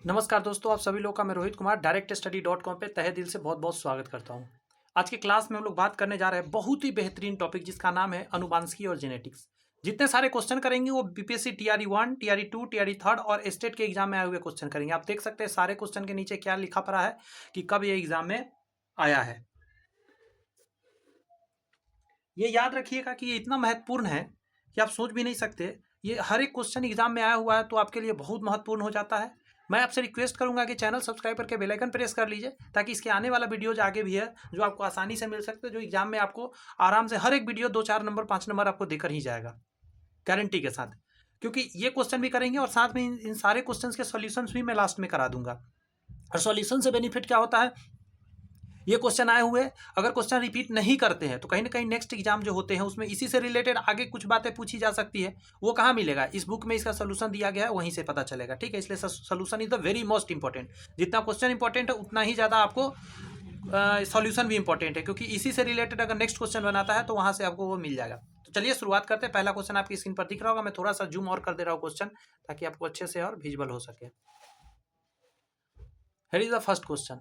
नमस्कार दोस्तों, आप सभी लोग का मैं रोहित कुमार directstudy.com पे तहे दिल से बहुत बहुत स्वागत करता हूं। आज की क्लास में हम लोग बात करने जा रहे हैं बहुत ही बेहतरीन टॉपिक जिसका नाम है अनुवांशिकी और जेनेटिक्स। जितने सारे क्वेश्चन करेंगे वो बीपीएससी टीआरई 1, टीआरई 2, टीआरई 3 और स्टेट के एग्जाम में आए हुए क्वेश्चन करेंगे। आप देख सकते हैं सारे क्वेश्चन के नीचे क्या लिखा पड़ा है कि कब ये एग्जाम में आया है। ये याद रखिएगा कि ये इतना महत्वपूर्ण है कि आप सोच भी नहीं सकते। ये हर एक क्वेश्चन एग्जाम में आया हुआ है तो आपके लिए बहुत महत्वपूर्ण हो जाता है। मैं आपसे रिक्वेस्ट करूंगा कि चैनल सब्सक्राइब करके बेल आइकन प्रेस कर लीजिए ताकि इसके आने वाला वीडियोज आगे भी है जो आपको आसानी से मिल सकते हैं, जो एग्जाम में आपको आराम से हर एक वीडियो 2-4 नंबर 5 नंबर आपको देकर ही जाएगा गारंटी के साथ। क्योंकि ये क्वेश्चन भी करेंगे और साथ में इन सारे क्वेश्चन के सॉल्यूशंस भी मैं लास्ट में करा दूंगा। और सॉल्यूशन से बेनिफिट क्या होता है, ये क्वेश्चन आए हुए अगर क्वेश्चन रिपीट नहीं करते हैं तो कहीं ना कहीं नेक्स्ट एग्जाम जो होते हैं उसमें इसी से रिलेटेड आगे कुछ बातें पूछी जा सकती है। वो कहाँ मिलेगा, इस बुक में इसका सोल्यूशन दिया गया है, वहीं से पता चलेगा। ठीक है, इसलिए solution is the very most important. जितना क्वेश्चन इंपॉर्टेंट है उतना ही ज़्यादा आपको सॉल्यूशन भी इंपॉर्टेंट है, क्योंकि इसी से रिलेटेड अगर नेक्स्ट क्वेश्चन बनाता है तो वहाँ से आपको वो मिल जाएगा। तो चलिए शुरुआत करते हैं। पहला क्वेश्चन आपकी स्क्रीन पर दिख रहा होगा, मैं थोड़ा सा जूम और कर दे रहा हूँ क्वेश्चन ताकि आपको अच्छे से और विजुअल हो सके। Here is the first question.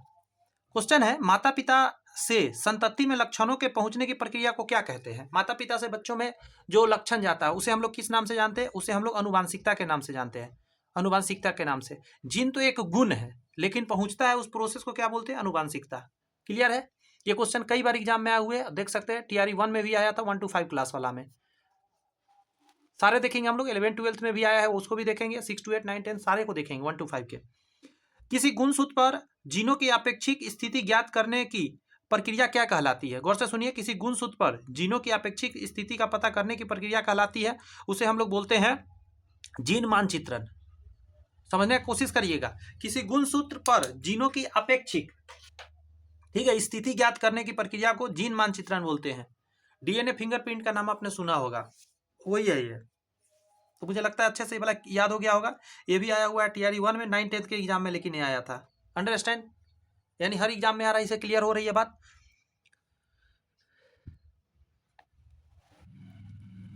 Question है, माता पिता से संतति में लक्षणों के पहुंचने की प्रक्रिया को क्या कहते हैं। माता पिता से बच्चों में जो लक्षण जाता है उसे हम लोग किस नाम से जानते हैं, उसे हम लोग अनुवांशिकता के नाम से जानते हैं। अनुवांशिकता के नाम से। जीन तो एक गुण है लेकिन पहुंचता है उस प्रोसेस को क्या बोलते हैं, अनुवांशिकता। क्लियर है। ये क्वेश्चन कई बार एग्जाम में आए हुए देख सकते हैं। टीआरई 1 में भी आया था, 1 to 5 क्लास वाला में सारे देखेंगे हम लोग। 11th-12th में भी आया है, उसको भी देखेंगे। 6 to 8, 9, 10 सारे को देखेंगे 1 to 5 के। किसी गुणसूत्र पर जीनों की अपेक्षिक स्थिति ज्ञात करने की प्रक्रिया क्या कहलाती है। गौर से सुनिए, किसी गुणसूत्र पर जीनों की अपेक्षिक स्थिति का पता करने की प्रक्रिया कहलाती है, उसे हम लोग बोलते हैं जीन मानचित्रण। समझने की कोशिश करिएगा। किसी गुणसूत्र पर जीनों की अपेक्षिक, ठीक है, स्थिति ज्ञात करने की प्रक्रिया को जीन मानचित्रण बोलते हैं। डीएनए फिंगरप्रिंट का नाम आपने सुना होगा, वही है ये। तो मुझे लगता है अच्छे से वाला याद हो गया होगा। ये भी आया हुआ है टीआरई 1 में, 9th-10th के एग्जाम में लेकिन ये आया था। अंडरस्टैंड, यानी हर एग्जाम में आ रहा है। इसे क्लियर हो रही है बात।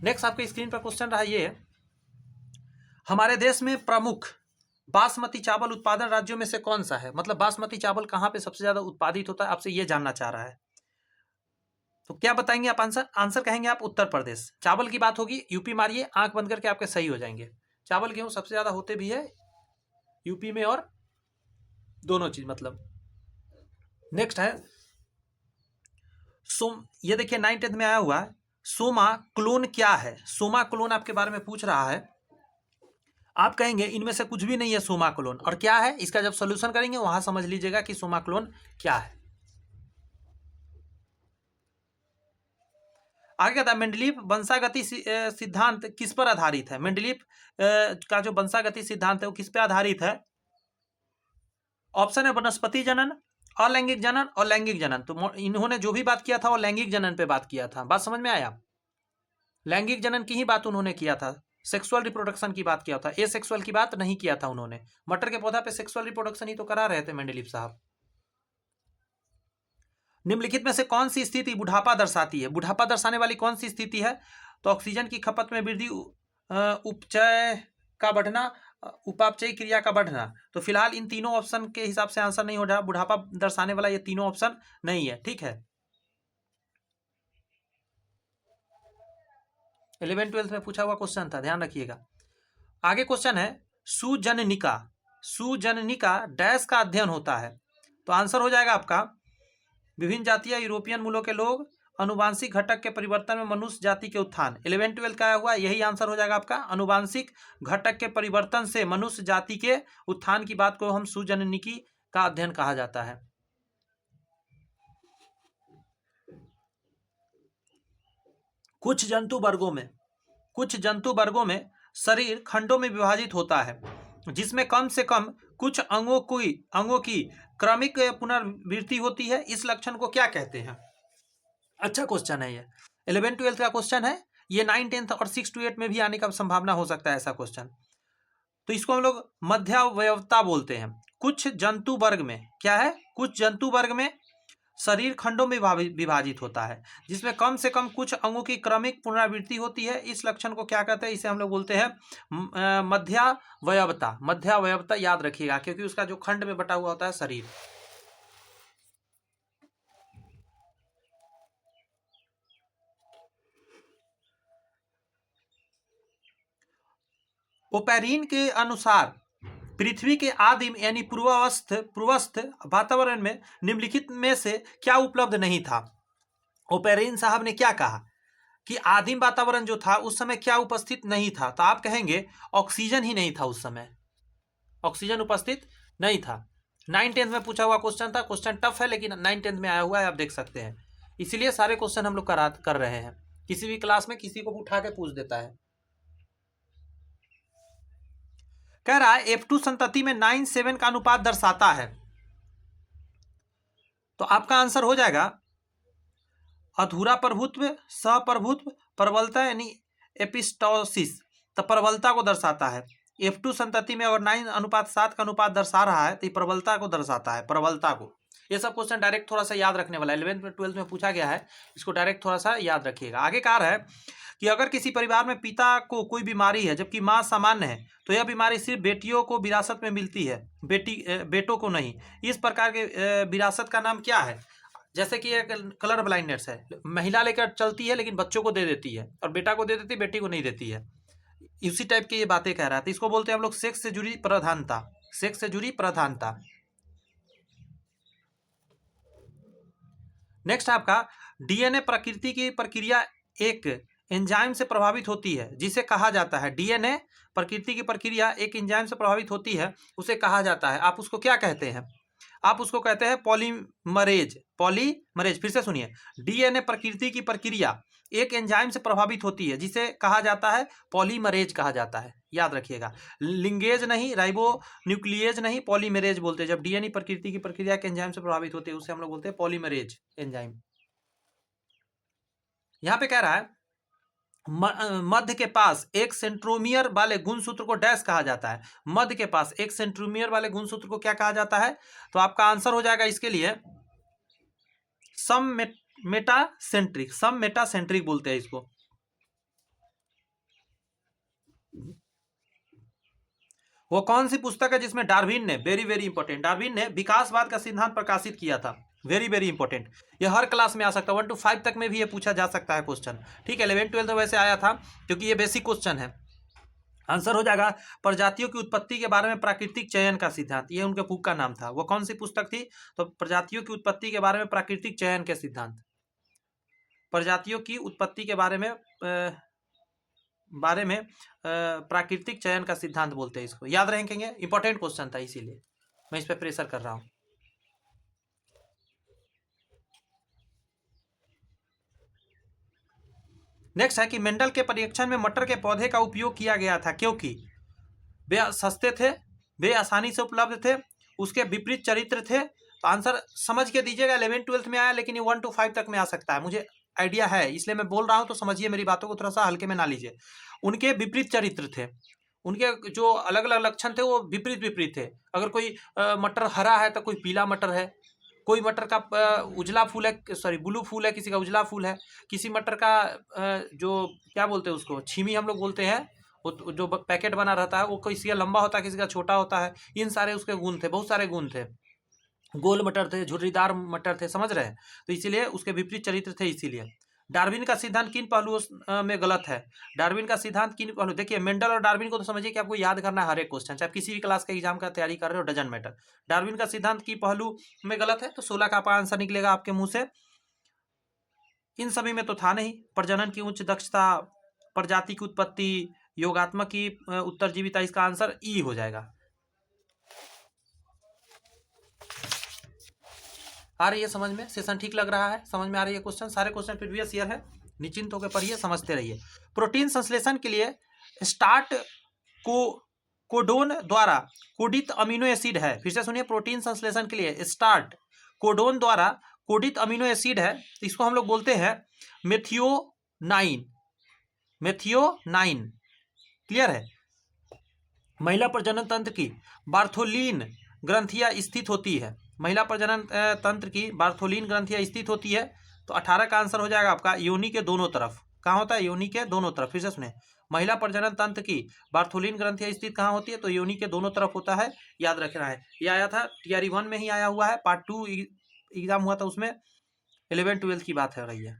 नेक्स्ट आपके स्क्रीन पर क्वेश्चन रहा ये, हमारे देश में प्रमुख बासमती चावल उत्पादन राज्यों में से कौन सा है। मतलब बासमती चावल कहाँ पे सबसे ज्यादा उत्पादित होता है, आपसे ये जानना चाह रहा है। तो क्या बताएंगे आप, आंसर कहेंगे आप उत्तर प्रदेश। चावल की बात होगी, यूपी मारिए, आंख बंद करके आपके सही हो जाएंगे। चावल गेहूं सबसे ज्यादा होते भी है यूपी में, और दोनों चीज मतलब। नेक्स्ट है ये देखिए 9th-10th में आया हुआ है, सोमा क्लोन क्या है। सोमा क्लोन आपके बारे में पूछ रहा है। आप कहेंगे इनमें से कुछ भी नहीं है सोमा क्लोन। और क्या है, इसका जब सोल्यूशन करेंगे वहां समझ लीजिएगा कि सोमा क्लोन क्या है। आगे कहता है, मेंडलीव वंशागति सिद्धांत किस पर आधारित है। मेंडलीव का जो वंशागति सिद्धांत है वो किस पे आधारित है। ऑप्शन है वनस्पति जनन, अलैंगिक जनन और लैंगिक जनन। तो इन्होंने जो भी बात किया था वो लैंगिक जनन पे बात किया था। बात समझ में आया, लैंगिक जनन की ही बात उन्होंने किया था, सेक्सुअल रिप्रोडक्शन की बात किया था, ए सेक्सुअल की बात नहीं किया था उन्होंने। मटर के पौधा पे सेक्सुअल रिप्रोडक्शन ही तो करा रहे थे मेंडलीव साहब। निम्नलिखित में से कौन सी स्थिति बुढ़ापा दर्शाती है। बुढ़ापा दर्शाने वाली कौन सी स्थिति है, तो ऑक्सीजन की खपत में वृद्धि, उपचय का बढ़ना, उपापचयी क्रिया का बढ़ना। तो फिलहाल इन तीनों ऑप्शन के हिसाब से आंसर नहीं हो रहा। बुढ़ापा दर्शाने वाला ये तीनों ऑप्शन नहीं है। ठीक है, 11th-12th में पूछा हुआ क्वेश्चन था, ध्यान रखिएगा। आगे क्वेश्चन है, सुजननिका, सुजननिका डैश का अध्ययन होता है। तो आंसर हो जाएगा आपका विभिन्न जातीय यूरोपियन मूलों के लोग, अनुवांशिक घटक के परिवर्तन में मनुष्य जाति के उत्थान। 11th-12th का आया हुआ, यही आंसर हो जाएगा आपका। अनुवांशिक घटक के परिवर्तन से मनुष्य जाति के उत्थान की बात को हम सुजननिकी का अध्ययन कहा जाता है। कुछ जंतु वर्गों में शरीर खंडों में विभाजित होता है जिसमें कम से कम कुछ अंगों की क्रमिक पुनर्वृत्ति होती है। इस लक्षण को क्या कहते हैं। अच्छा क्वेश्चन है ये, 11th-12th का क्वेश्चन है। ये 9th-10th और 6 to 8 में भी आने का संभावना हो सकता है ऐसा क्वेश्चन। तो इसको हम लोग मध्यावयवता बोलते हैं। कुछ जंतु वर्ग में क्या है, कुछ जंतु वर्ग में शरीर खंडों में विभाजित होता है, जिसमें कम से कम कुछ अंगों की क्रमिक पुनरावृत्ति होती है। इस लक्षण को क्या कहते हैं? इसे हम लोग बोलते हैं मध्यावयवता। मध्यावयवता याद रखिएगा, क्योंकि उसका जो खंड में बटा हुआ होता है शरीर। ओपेरिन के अनुसार पृथ्वी के आदिम यानी पूर्वस्थ वातावरण में निम्नलिखित में से क्या उपलब्ध नहीं था? ओपेरिन साहब ने क्या कहा कि आदिम वातावरण जो था उस समय क्या उपस्थित नहीं था? तो आप कहेंगे ऑक्सीजन ही नहीं था उस समय, ऑक्सीजन उपस्थित नहीं था। 9th-10th में पूछा हुआ क्वेश्चन था। क्वेश्चन टफ है लेकिन 9th-10th में आया हुआ है, आप देख सकते हैं। इसीलिए सारे क्वेश्चन हम लोग कर रहे हैं। किसी भी क्लास में किसी को उठा के पूछ देता है। कह रहा है F2 संतति में 9:7 का अनुपात दर्शाता है, तो आपका आंसर हो जाएगा अधूरा प्रभुत्व, सहप्रभुत्व, प्रबलता यानी एपिस्टोसिस। तो प्रबलता को दर्शाता है। F2 संतति में अगर 9:7 का अनुपात दर्शा रहा है तो ये प्रबलता को दर्शाता है, प्रबलता को। ये सब क्वेश्चन डायरेक्ट थोड़ा सा याद रखने वाला है, 11th में 12th में पूछा गया है, इसको डायरेक्ट थोड़ा सा याद रखिएगा। आगे कहा है कि अगर किसी परिवार में पिता को कोई बीमारी है जबकि माँ सामान्य है, तो यह बीमारी सिर्फ बेटियों को विरासत में मिलती है, बेटों को नहीं। इस प्रकार के विरासत का नाम क्या है? जैसे कि एक कलर ब्लाइंडनेस है, महिला लेकर चलती है लेकिन बच्चों को दे देती है, और बेटा को दे देती है, बेटी को नहीं देती है। इसी टाइप की ये बातें कह रहा था। इसको बोलते हैं हम लोग सेक्स से जुड़ी प्रधानता, सेक्स से जुड़ी प्रधानता। नेक्स्ट आपका डीएनए प्रकृति की प्रक्रिया एक एंजाइम से प्रभावित होती है, जिसे कहा जाता है डीएनए प्रकृति की प्रक्रिया एक एंजाइम से प्रभावित होती है, उसे कहा जाता है। आप उसको क्या कहते हैं? आप उसको कहते हैं पॉलीमरेज। पॉलीमरेज, फिर से सुनिए, डीएनए प्रकृति की प्रक्रिया एक एंजाइम से प्रभावित होती है, जिसे कहा जाता है पॉलीमरेज कहा जाता है। याद रखिएगा, लिंगेज नहीं, राइबो न्यूक्लिएज नहीं, पॉलीमरेज बोलते हैं। जब डीएनए प्रकृति की प्रक्रिया के एंजाइम से प्रभावित होती है उसे हम लोग बोलते हैं पॉलीमरेज एंजाइम। यहां पे कह रहा है मध्य के पास एक सेंट्रोमियर वाले गुणसूत्र को डैश कहा जाता है। मध्य के पास एक सेंट्रोमियर वाले गुणसूत्र को क्या कहा जाता है? तो आपका आंसर हो जाएगा इसके लिए सम मेटासेंट्रिक बोलते हैं इसको। वो कौन सी पुस्तक है जिसमें डार्विन ने, वेरी वेरी इंपॉर्टेंट, डार्विन ने विकासवाद का सिद्धांत प्रकाशित किया था? वेरी वेरी इंपॉर्टेंट, ये हर क्लास में आ सकता है, 1 to 5 तक में भी ये पूछा जा सकता है क्वेश्चन। ठीक है, 11th-12th में वैसे आया था क्योंकि ये बेसिक क्वेश्चन है। आंसर हो जाएगा प्रजातियों की उत्पत्ति के बारे में प्राकृतिक चयन का सिद्धांत। ये उनके बुक का नाम था। वो कौन सी पुस्तक थी? तो प्रजातियों की उत्पत्ति के बारे में प्राकृतिक चयन के सिद्धांत। प्रजातियों की उत्पत्ति के बारे में प्राकृतिक चयन का सिद्धांत बोलते हैं इसको। याद रखेंगे, इंपॉर्टेंट क्वेश्चन था, इसीलिए मैं इस पर प्रेशर कर रहा हूं। नेक्स्ट है कि मेंडल के परीक्षण में मटर के पौधे का उपयोग किया गया था क्योंकि वे सस्ते थे, वे आसानी से उपलब्ध थे, उसके विपरीत चरित्र थे। तो आंसर समझ के दीजिएगा, 11th-12th में आया लेकिन ये 1 to 5 तक में आ सकता है, मुझे आइडिया है इसलिए मैं बोल रहा हूं, तो समझिए, मेरी बातों को थोड़ा सा हल्के में ना लीजिए। उनके विपरीत चरित्र थे, उनके जो अलग अलग लक्षण थे वो विपरीत विपरीत थे। अगर कोई मटर हरा है तो कोई पीला मटर है, कोई मटर का उजला फूल है, सॉरी ब्लू फूल है, किसी का उजला फूल है, किसी मटर का जो क्या बोलते हैं उसको, छीमी हम लोग बोलते हैं, वो जो पैकेट बना रहता है, वो किसी का लंबा होता है, किसी का छोटा होता है। इन सारे उसके गुण थे, बहुत सारे गुण थे। गोल मटर थे, झुर्रीदार मटर थे, समझ रहे हैं? तो इसीलिए उसके विपरीत चरित्र थे। इसीलिए डार्विन का सिद्धांत किन पहलुओं में गलत है? डार्विन का सिद्धांत किन पहलू, देखिए मेंडल और डार्विन को तो समझिए कि आपको याद करना है हर एक क्वेश्चन, चाहे आप किसी भी क्लास के एग्जाम का तैयारी कर रहे हो, डजंट मैटर। डार्विन का सिद्धांत की पहलू में गलत है, तो 16 का आपका आंसर निकलेगा आपके मुंह से। इन सभी में तो था नहीं। प्रजनन की उच्च दक्षता, प्रजाति की उत्पत्ति, योगात्मक की उत्तरजीविता, इसका आंसर ई हो जाएगा। आ रही है समझ में? सेशन ठीक लग रहा है? समझ में आ रही है? क्वेश्चन सारे क्वेश्चन प्रीवियस ईयर है, निश्चिंत होकर पढ़िए, समझते रहिए। प्रोटीन संश्लेषण के लिए स्टार्ट कोडोन द्वारा कोडित अमीनो एसिड है। फिर से सुनिए, प्रोटीन संश्लेषण के लिए स्टार्ट कोडोन द्वारा कोडित अमीनो एसिड है, तो इसको हम लोग बोलते हैं मेथियोनाइन। मेथियोनाइन क्लियर है? महिला प्रजनन तंत्र की बार्थोलिन ग्रंथियां स्थित होती है, महिला प्रजनन तंत्र की बार्थोलिन ग्रंथियां स्थित होती है? तो 18 का आंसर हो जाएगा आपका योनि के दोनों तरफ। कहाँ होता है? योनि के दोनों तरफ। फिर से सुने, महिला प्रजनन तंत्र की बार्थोलिन ग्रंथियां स्थित कहाँ होती है? तो योनि के दोनों तरफ होता है, याद रखना है। ये आया था टीआरई 1 में ही आया हुआ है, पार्ट 2 एग्जाम हुआ था उसमें 11-12 की बात है रही है,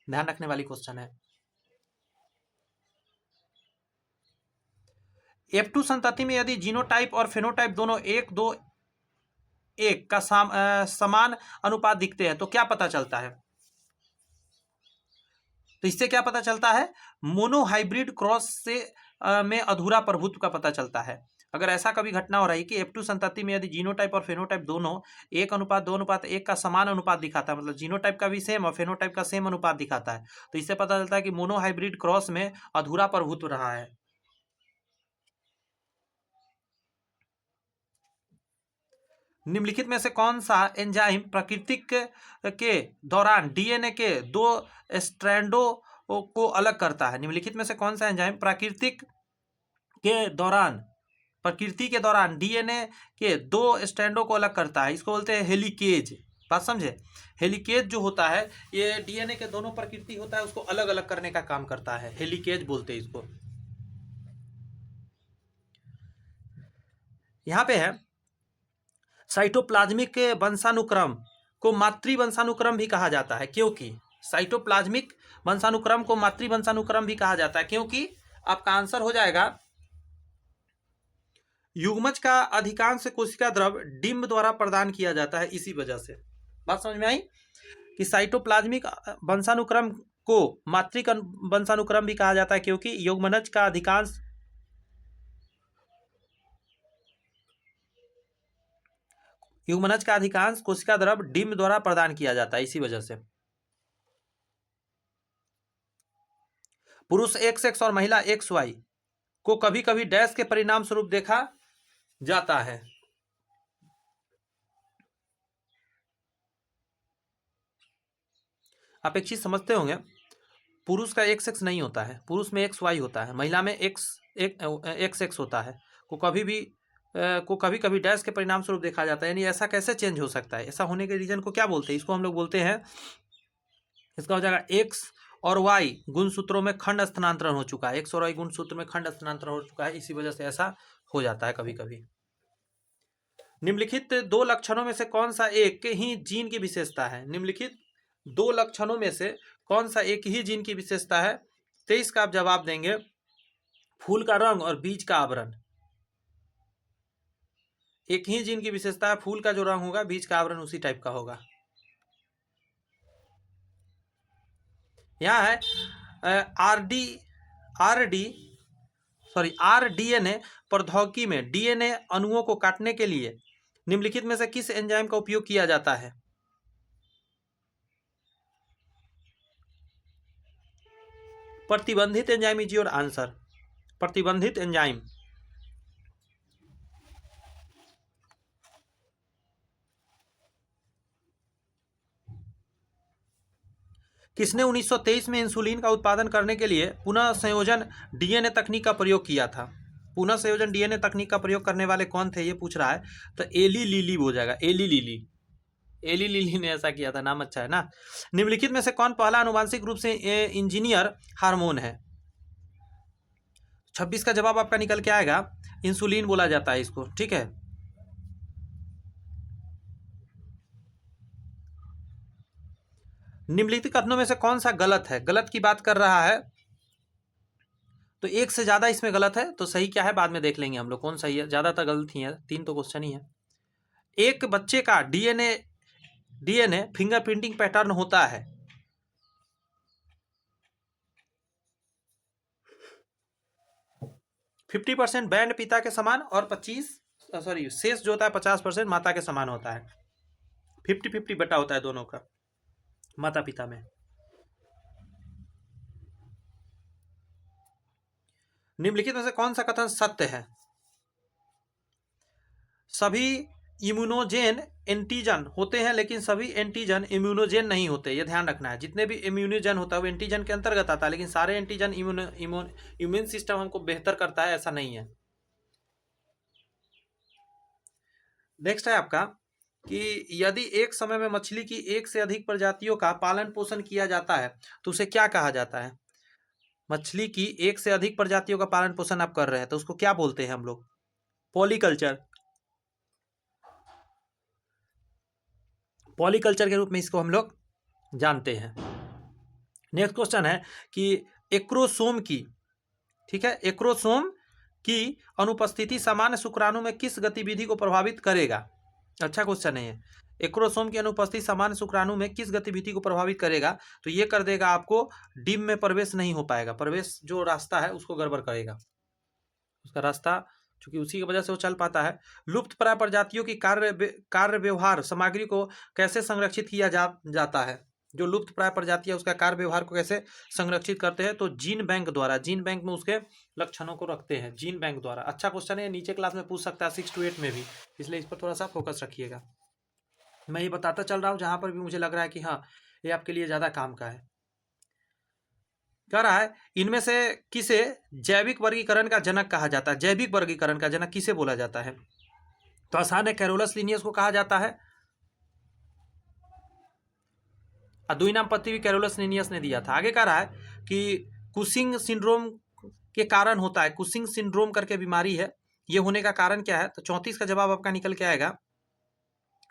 ध्यान रखने वाली क्वेश्चन है। F2 संतति में यदि जीनोटाइप और फेनोटाइप दोनों 1:2:1 का समान अनुपात दिखते हैं तो क्या पता चलता है? तो इससे क्या पता चलता है? मोनोहाइब्रिड क्रॉस से में अधूरा प्रभुत्व का पता चलता है। अगर ऐसा कभी घटना हो रही कि F2 संतति में यदि जीनोटाइप और फेनोटाइप दोनों 1:2:1 का समान अनुपात दिखाता है, मतलब जीनोटाइप का भी सेम और फेनोटाइप का सेम अनुपात दिखाता है, तो इससे पता चलता है कि मोनोहाइब्रिड क्रॉस में अधूरा प्रभुत्व रहा है। निम्नलिखित में से कौन सा एंजाइम प्राकृतिक के दौरान डीएनए के 2 स्ट्रैंडों को अलग करता है? निम्नलिखित में से कौन सा एंजाइम प्रकृति के दौरान डीएनए के 2 स्ट्रैंडों को अलग करता है? इसको बोलते हैं हेलिकेज। बात समझे? हेलिकेज जो होता है ये डीएनए के दोनों प्रकृति होता है उसको अलग अलग करने का काम करता है, हेलिकेज बोलते हैं इसको। यहां पे है साइटोप्लाज्मिक वंशानुक्रम को मातृवंशानुक्रम भी कहा जाता है, क्योंकि साइटोप्लाज्मिक वंशानुक्रम को मातृवंशानुक्रम भी कहा जाता है क्योंकि आपका आंसर हो जाएगा युग्मज का अधिकांश कोशिका द्रव डिंब द्वारा प्रदान किया जाता है, इसी वजह से। बात समझ में आई कि साइटोप्लाज्मिक वंशानुक्रम को मातृ वंशानुक्रम भी कहा जाता है क्योंकि युग्मज का अधिकांश कोशिका द्रव डिंब द्वारा प्रदान किया जाता है, इसी वजह से। पुरुष XX और महिला XY को कभी कभी डैश के परिणाम स्वरूप देखा जाता है। आप एक चीज समझते होंगे, पुरुष का XX नहीं होता है, पुरुष में XY होता है, महिला में XX होता है, को कभी कभी डैश के परिणाम स्वरूप देखा जाता है। यानी ऐसा कैसे चेंज हो सकता है? ऐसा होने के रीजन को क्या बोलते हैं? इसको हम लोग बोलते हैं, इसका हो जाएगा X और Y गुणसूत्रों में खंड स्थानांतरण हो चुका है, X और Y गुणसूत्र में खंड स्थानांतरण हो चुका है, इसी वजह से ऐसा हो जाता है कभी कभी। निम्नलिखित 2 लक्षणों में से कौन सा एक ही जीन की विशेषता है? निम्नलिखित 2 लक्षणों में से कौन सा एक ही जीन की विशेषता है? 23 का आप जवाब देंगे फूल का रंग और बीज का आवरण। एक ही जीन की विशेषता है, फूल का जो रंग होगा बीज का आवरण उसी टाइप का होगा। यहाँ है आरडीएनए प्रौद्योगिकी में डीएनए अणुओं को काटने के लिए निम्नलिखित में से किस एंजाइम का उपयोग किया जाता है? प्रतिबंधित एंजाइम इज योर आंसर। प्रतिबंधित एंजाइम। किसने 1923 में इंसुलिन का उत्पादन करने के लिए पुनः संयोजन डीएनए तकनीक का प्रयोग किया था? पुनः संयोजन डीएनए तकनीक का प्रयोग करने वाले कौन थे ये पूछ रहा है, तो एली लिली हो जाएगा। एली लिली ने ऐसा किया था, नाम अच्छा है ना। निम्नलिखित में से कौन पहला आनुवांशिक रूप से इंजीनियर हार्मोन है? 26 का जवाब आपका निकल के आएगा इंसुलिन बोला जाता है इसको, ठीक है। निम्नलिखित कथनों में से कौन सा गलत है? गलत की बात कर रहा है तो एक से ज्यादा इसमें गलत है, तो सही क्या है बाद में देख लेंगे हम लोग कौन सही है। ज्यादातर गलत ही है, 3 तो क्वेश्चन ही है। एक बच्चे का डीएनए फिंगरप्रिंटिंग पैटर्न होता है 50% बैंड पिता के समान और शेष जो होता है 50% माता के समान होता है। 50-50 बटा होता है दोनों का माता पिता में। निम्नलिखित में से कौन सा कथन सत्य है? सभी इम्यूनोजेन एंटीजन होते हैं लेकिन सभी एंटीजन इम्यूनोजेन नहीं होते, ये ध्यान रखना है। जितने भी इम्यूनोजेन होता है वो एंटीजन के अंतर्गत आता है, लेकिन सारे एंटीजन इम्यून सिस्टम हमको बेहतर करता है, ऐसा नहीं है। नेक्स्ट है आपका कि यदि एक समय में मछली की एक से अधिक प्रजातियों का पालन पोषण किया जाता है तो उसे क्या कहा जाता है? मछली की एक से अधिक प्रजातियों का पालन पोषण आप कर रहे हैं तो उसको क्या बोलते हैं हम लोग? पॉलीकल्चर। पॉलीकल्चर के रूप में इसको हम लोग जानते हैं। नेक्स्ट क्वेश्चन है कि एक्रोसोम की, ठीक है, एक्रोसोम की अनुपस्थिति सामान्य शुक्राणु में किस गतिविधि को प्रभावित करेगा? अच्छा क्वेश्चन है ये। एक्रोसोम की अनुपस्थिति सामान्य शुक्राणु में किस गतिविधि को प्रभावित करेगा? तो ये कर देगा आपको डिम में प्रवेश नहीं हो पाएगा, प्रवेश जो रास्ता है उसको गड़बड़ करेगा, उसका रास्ता, चूंकि उसी की वजह से वो चल पाता है। लुप्त प्राय प्रजातियों की कार्य व्यवहार सामग्री को कैसे संरक्षित किया जाता है? जो लुप्त प्राय प्रजातियां उसका कार्य व्यवहार को कैसे संरक्षित करते हैं? तो जीन बैंक द्वारा, जीन बैंक में उसके लक्षणों को रखते हैं जीन बैंक द्वारा। अच्छा क्वेश्चन है, नीचे क्लास में पूछ सकता है 6 to 8 में भी, इसलिए इस पर थोड़ा सा फोकस रखिएगा। मैं ये बताता चल रहा हूँ जहां पर भी मुझे लग रहा है कि हाँ ये आपके लिए ज्यादा काम का है। कह रहा है इनमें से किसे जैविक वर्गीकरण का जनक कहा जाता है? जैविक वर्गीकरण का जनक किसे बोला जाता है? तो आसान है, कैरोलस लिनियस को कहा जाता है। दुई नाम पत्ती भी कैरोलस लिनियस ने दिया था। आगे कह रहा है कि कुशिंग सिंड्रोम के कारण होता है, कुशिंग सिंड्रोम करके बीमारी है, ये होने का कारण क्या है? तो 34 का जवाब आपका निकल के आएगा,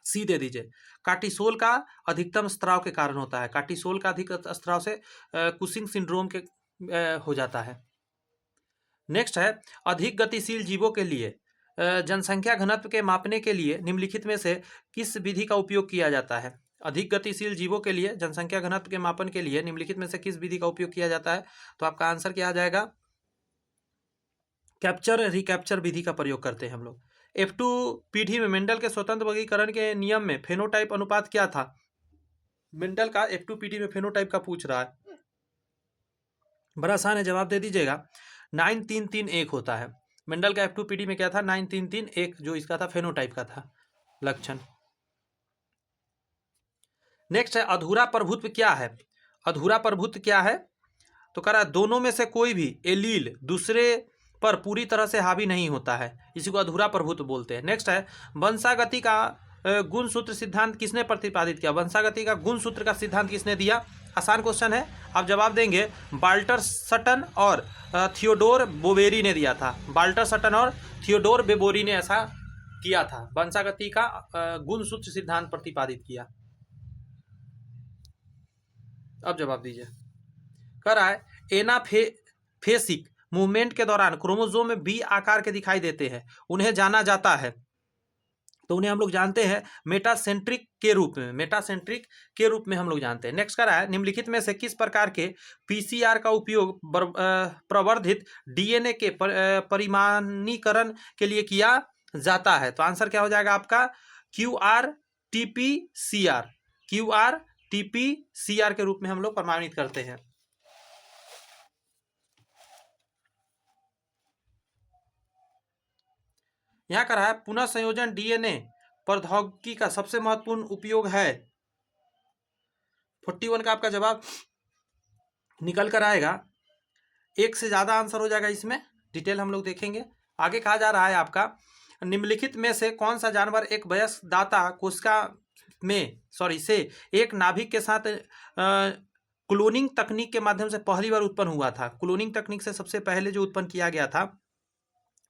सी दे दीजिए। कार्टिसोल का अधिकतम स्त्राव के कारण होता है, कार्टिसोल का अधिक स्त्राव से कुशिंग सिंड्रोम के हो जाता है। नेक्स्ट है, अधिक गतिशील जीवों के लिए जनसंख्या घनत्व के मापने के लिए निम्नलिखित में से किस विधि का उपयोग किया जाता है? अधिक गतिशील जीवों के लिए जनसंख्या घनत्व के मापन के लिए निम्नलिखित में से किस विधि का उपयोग किया जाता है? तो आपका आंसर क्या आ जाएगा? कैप्चर रिकैप्चर विधि का प्रयोग करते हैं हम लोग। F2 पीढ़ी में मेंडल के स्वतंत्र वर्गीकरण के नियम में फेनोटाइप अनुपात क्या था? मेंडल का F2 पीढ़ी में फेनोटाइप का पूछ रहा है, बड़ा आसान है, जवाब दे दीजिएगा। 9331 होता है। मेंडल का F2 पीढ़ी में क्या था? 9331, जो इसका था फेनोटाइप का था लक्षण। नेक्स्ट है, अधूरा प्रभुत्व क्या है? अधूरा प्रभुत्व क्या है? तो कह रहा है दोनों में से कोई भी एलील दूसरे पर पूरी तरह से हावी नहीं होता है, इसी को अधूरा प्रभुत्व बोलते हैं। नेक्स्ट है, वंशागति का गुण सूत्र सिद्धांत किसने प्रतिपादित किया? वंशागति का गुण सूत्र का सिद्धांत किसने दिया? आसान क्वेश्चन है, आप जवाब देंगे। बाल्टर सटन और थियोडोर बोवेरी ने दिया था। बाल्टर सटन और थियोडोर बेबोरी ने ऐसा किया था, वंशागति का गुण सूत्र सिद्धांत प्रतिपादित किया। अब जवाब दीजिए। कह रहा है एनाफेसिक मूवमेंट के दौरान क्रोमोसोम में बी आकार के दिखाई देते हैं, उन्हें जाना जाता है, तो उन्हें हम लोग जानते हैं मेटासेंट्रिक के रूप में, मेटासेंट्रिक के रूप में हम लोग जानते हैं। नेक्स्ट कह रहा है निम्नलिखित में से किस प्रकार के पीसीआर का उपयोग प्रवर्धित डीएनए के परिमाणीकरण के लिए किया जाता है? तो आंसर क्या हो जाएगा आपका? QRT-PCR, QRT-PCR के रूप में हम लोग प्रमाणित करते हैं। यहां कह रहा है पुनः संयोजन डीएनए प्रौद्योगिकी का सबसे महत्वपूर्ण उपयोग है। 41 का आपका जवाब निकल कर आएगा। एक से ज्यादा आंसर हो जाएगा, इसमें डिटेल हम लोग देखेंगे। आगे कहा जा रहा है आपका निम्नलिखित में से कौन सा जानवर एक वयस्क दाता कोशिका में से एक नाभिक के साथ क्लोनिंग तकनीक के माध्यम से पहली बार उत्पन्न हुआ था? क्लोनिंग तकनीक से सबसे पहले जो उत्पन्न किया गया था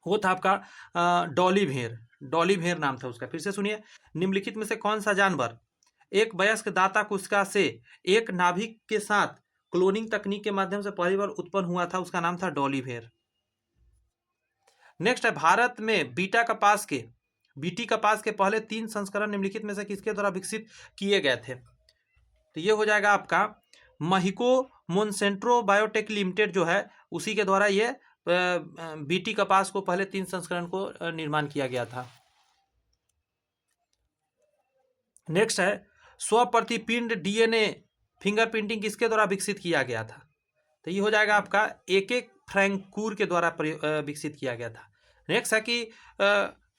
वो था आपका डॉली भेड़, डॉली भेड़ नाम था उसका। फिर से सुनिए, निम्नलिखित में से कौन सा जानवर एक वयस्क दाता कोशिका से एक नाभिक के साथ क्लोनिंग तकनीक के माध्यम से पहली बार उत्पन्न हुआ था? उसका नाम था डॉली भेड़। नेक्स्ट है, भारत में बीटी कपास के पहले 3 संस्करण निम्नलिखित में से किसके द्वारा विकसित किए गए थे? तो ये हो जाएगा आपका महिको मोनसेंट्रो बायोटेक लिमिटेड जो है उसी के द्वारा ये बीटी कपास को पहले 3 संस्करण को निर्माण किया गया था। नेक्स्ट है, स्वप्रतिपिंड डीएनए फिंगरप्रिंटिंग किसके द्वारा विकसित किया गया था? तो ये हो जाएगा आपका एक फ्रैंकूर के द्वारा विकसित किया गया था। नेक्स्ट है कि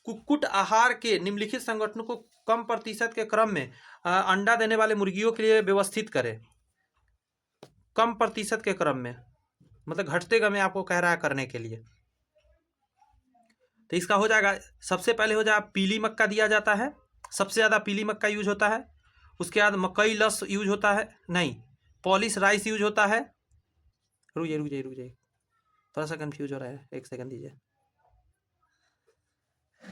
कुक्कुट आहार के निम्नलिखित संगठनों को कम प्रतिशत के क्रम में अंडा देने वाले मुर्गियों के लिए व्यवस्थित करें। कम प्रतिशत के क्रम में मतलब घटते क्रम में आपको कह रहा है करने के लिए। तो इसका हो जाएगा, सबसे पहले हो जाएगा पीली मक्का दिया जाता है, सबसे ज़्यादा पीली मक्का यूज होता है। उसके बाद मकई लस यूज होता है, नहीं, पॉलिश राइस यूज होता है। रुक जाइए, थोड़ा सा कंफ्यूज हो रहा है, एक सेकंड दीजिए।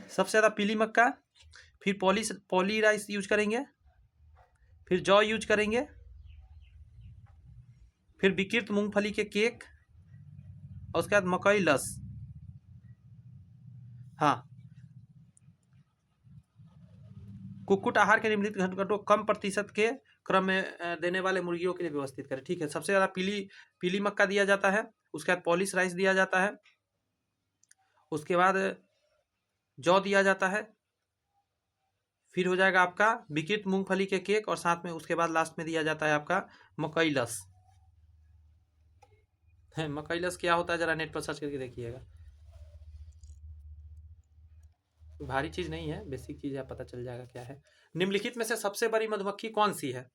सबसे ज़्यादा पीली मक्का, फिर पॉली राइस यूज करेंगे, फिर जौ यूज करेंगे, फिर विकृत मूंगफली के केक, और उसके बाद मकई लस। हाँ, कुक्कुट आहार के निम्नलिखित घटकों कम प्रतिशत के क्रम में देने वाले मुर्गियों के लिए व्यवस्थित करें। ठीक है, सबसे ज़्यादा पीली मक्का दिया जाता है, उसके बाद पॉलिश राइस दिया जाता है, उसके बाद जौ दिया जाता है, फिर हो जाएगा आपका विकृत मूंगफली के केक, और साथ में उसके बाद लास्ट में दिया जाता है आपका मकई लस। मकई लस क्या होता है जरा नेट पर सर्च करके देखिएगा, भारी चीज नहीं है, बेसिक चीज है, पता चल जाएगा क्या है। निम्नलिखित में से सबसे बड़ी मधुमक्खी कौन सी है?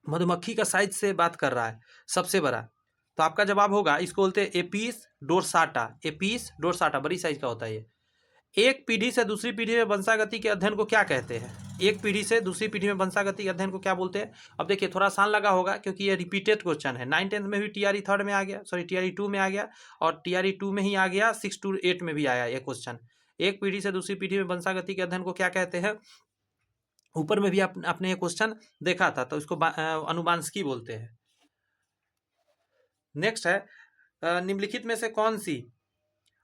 मधुमक्खी का साइज से बात कर रहा है, सबसे बड़ा, तो आपका जवाब होगा, इसको बोलते हैं एपिस डोरसाटा। एपिस डोरसाटा बड़ी साइज का होता है ये। एक पीढ़ी से दूसरी पीढ़ी में वंशागति के अध्ययन को क्या कहते हैं? एक पीढ़ी से दूसरी पीढ़ी में वंशागति के अध्ययन को क्या बोलते हैं? अब देखिए थोड़ा आसान लगा होगा क्योंकि ये रिपीटेड क्वेश्चन है। 9th-10th में भी TRE 3rd में आ गया, सॉरी TRE 2 में आ गया, और TRE 2 में ही आ गया, 6 to 8 में भी आया ये क्वेश्चन। एक पीढ़ी से दूसरी पीढ़ी में वंशागति के अध्ययन को क्या कहते हैं? ऊपर में भी आपने ये क्वेश्चन देखा था, तो इसको अनुवांशिकी बोलते हैं। नेक्स्ट है, निम्नलिखित में से कौन सी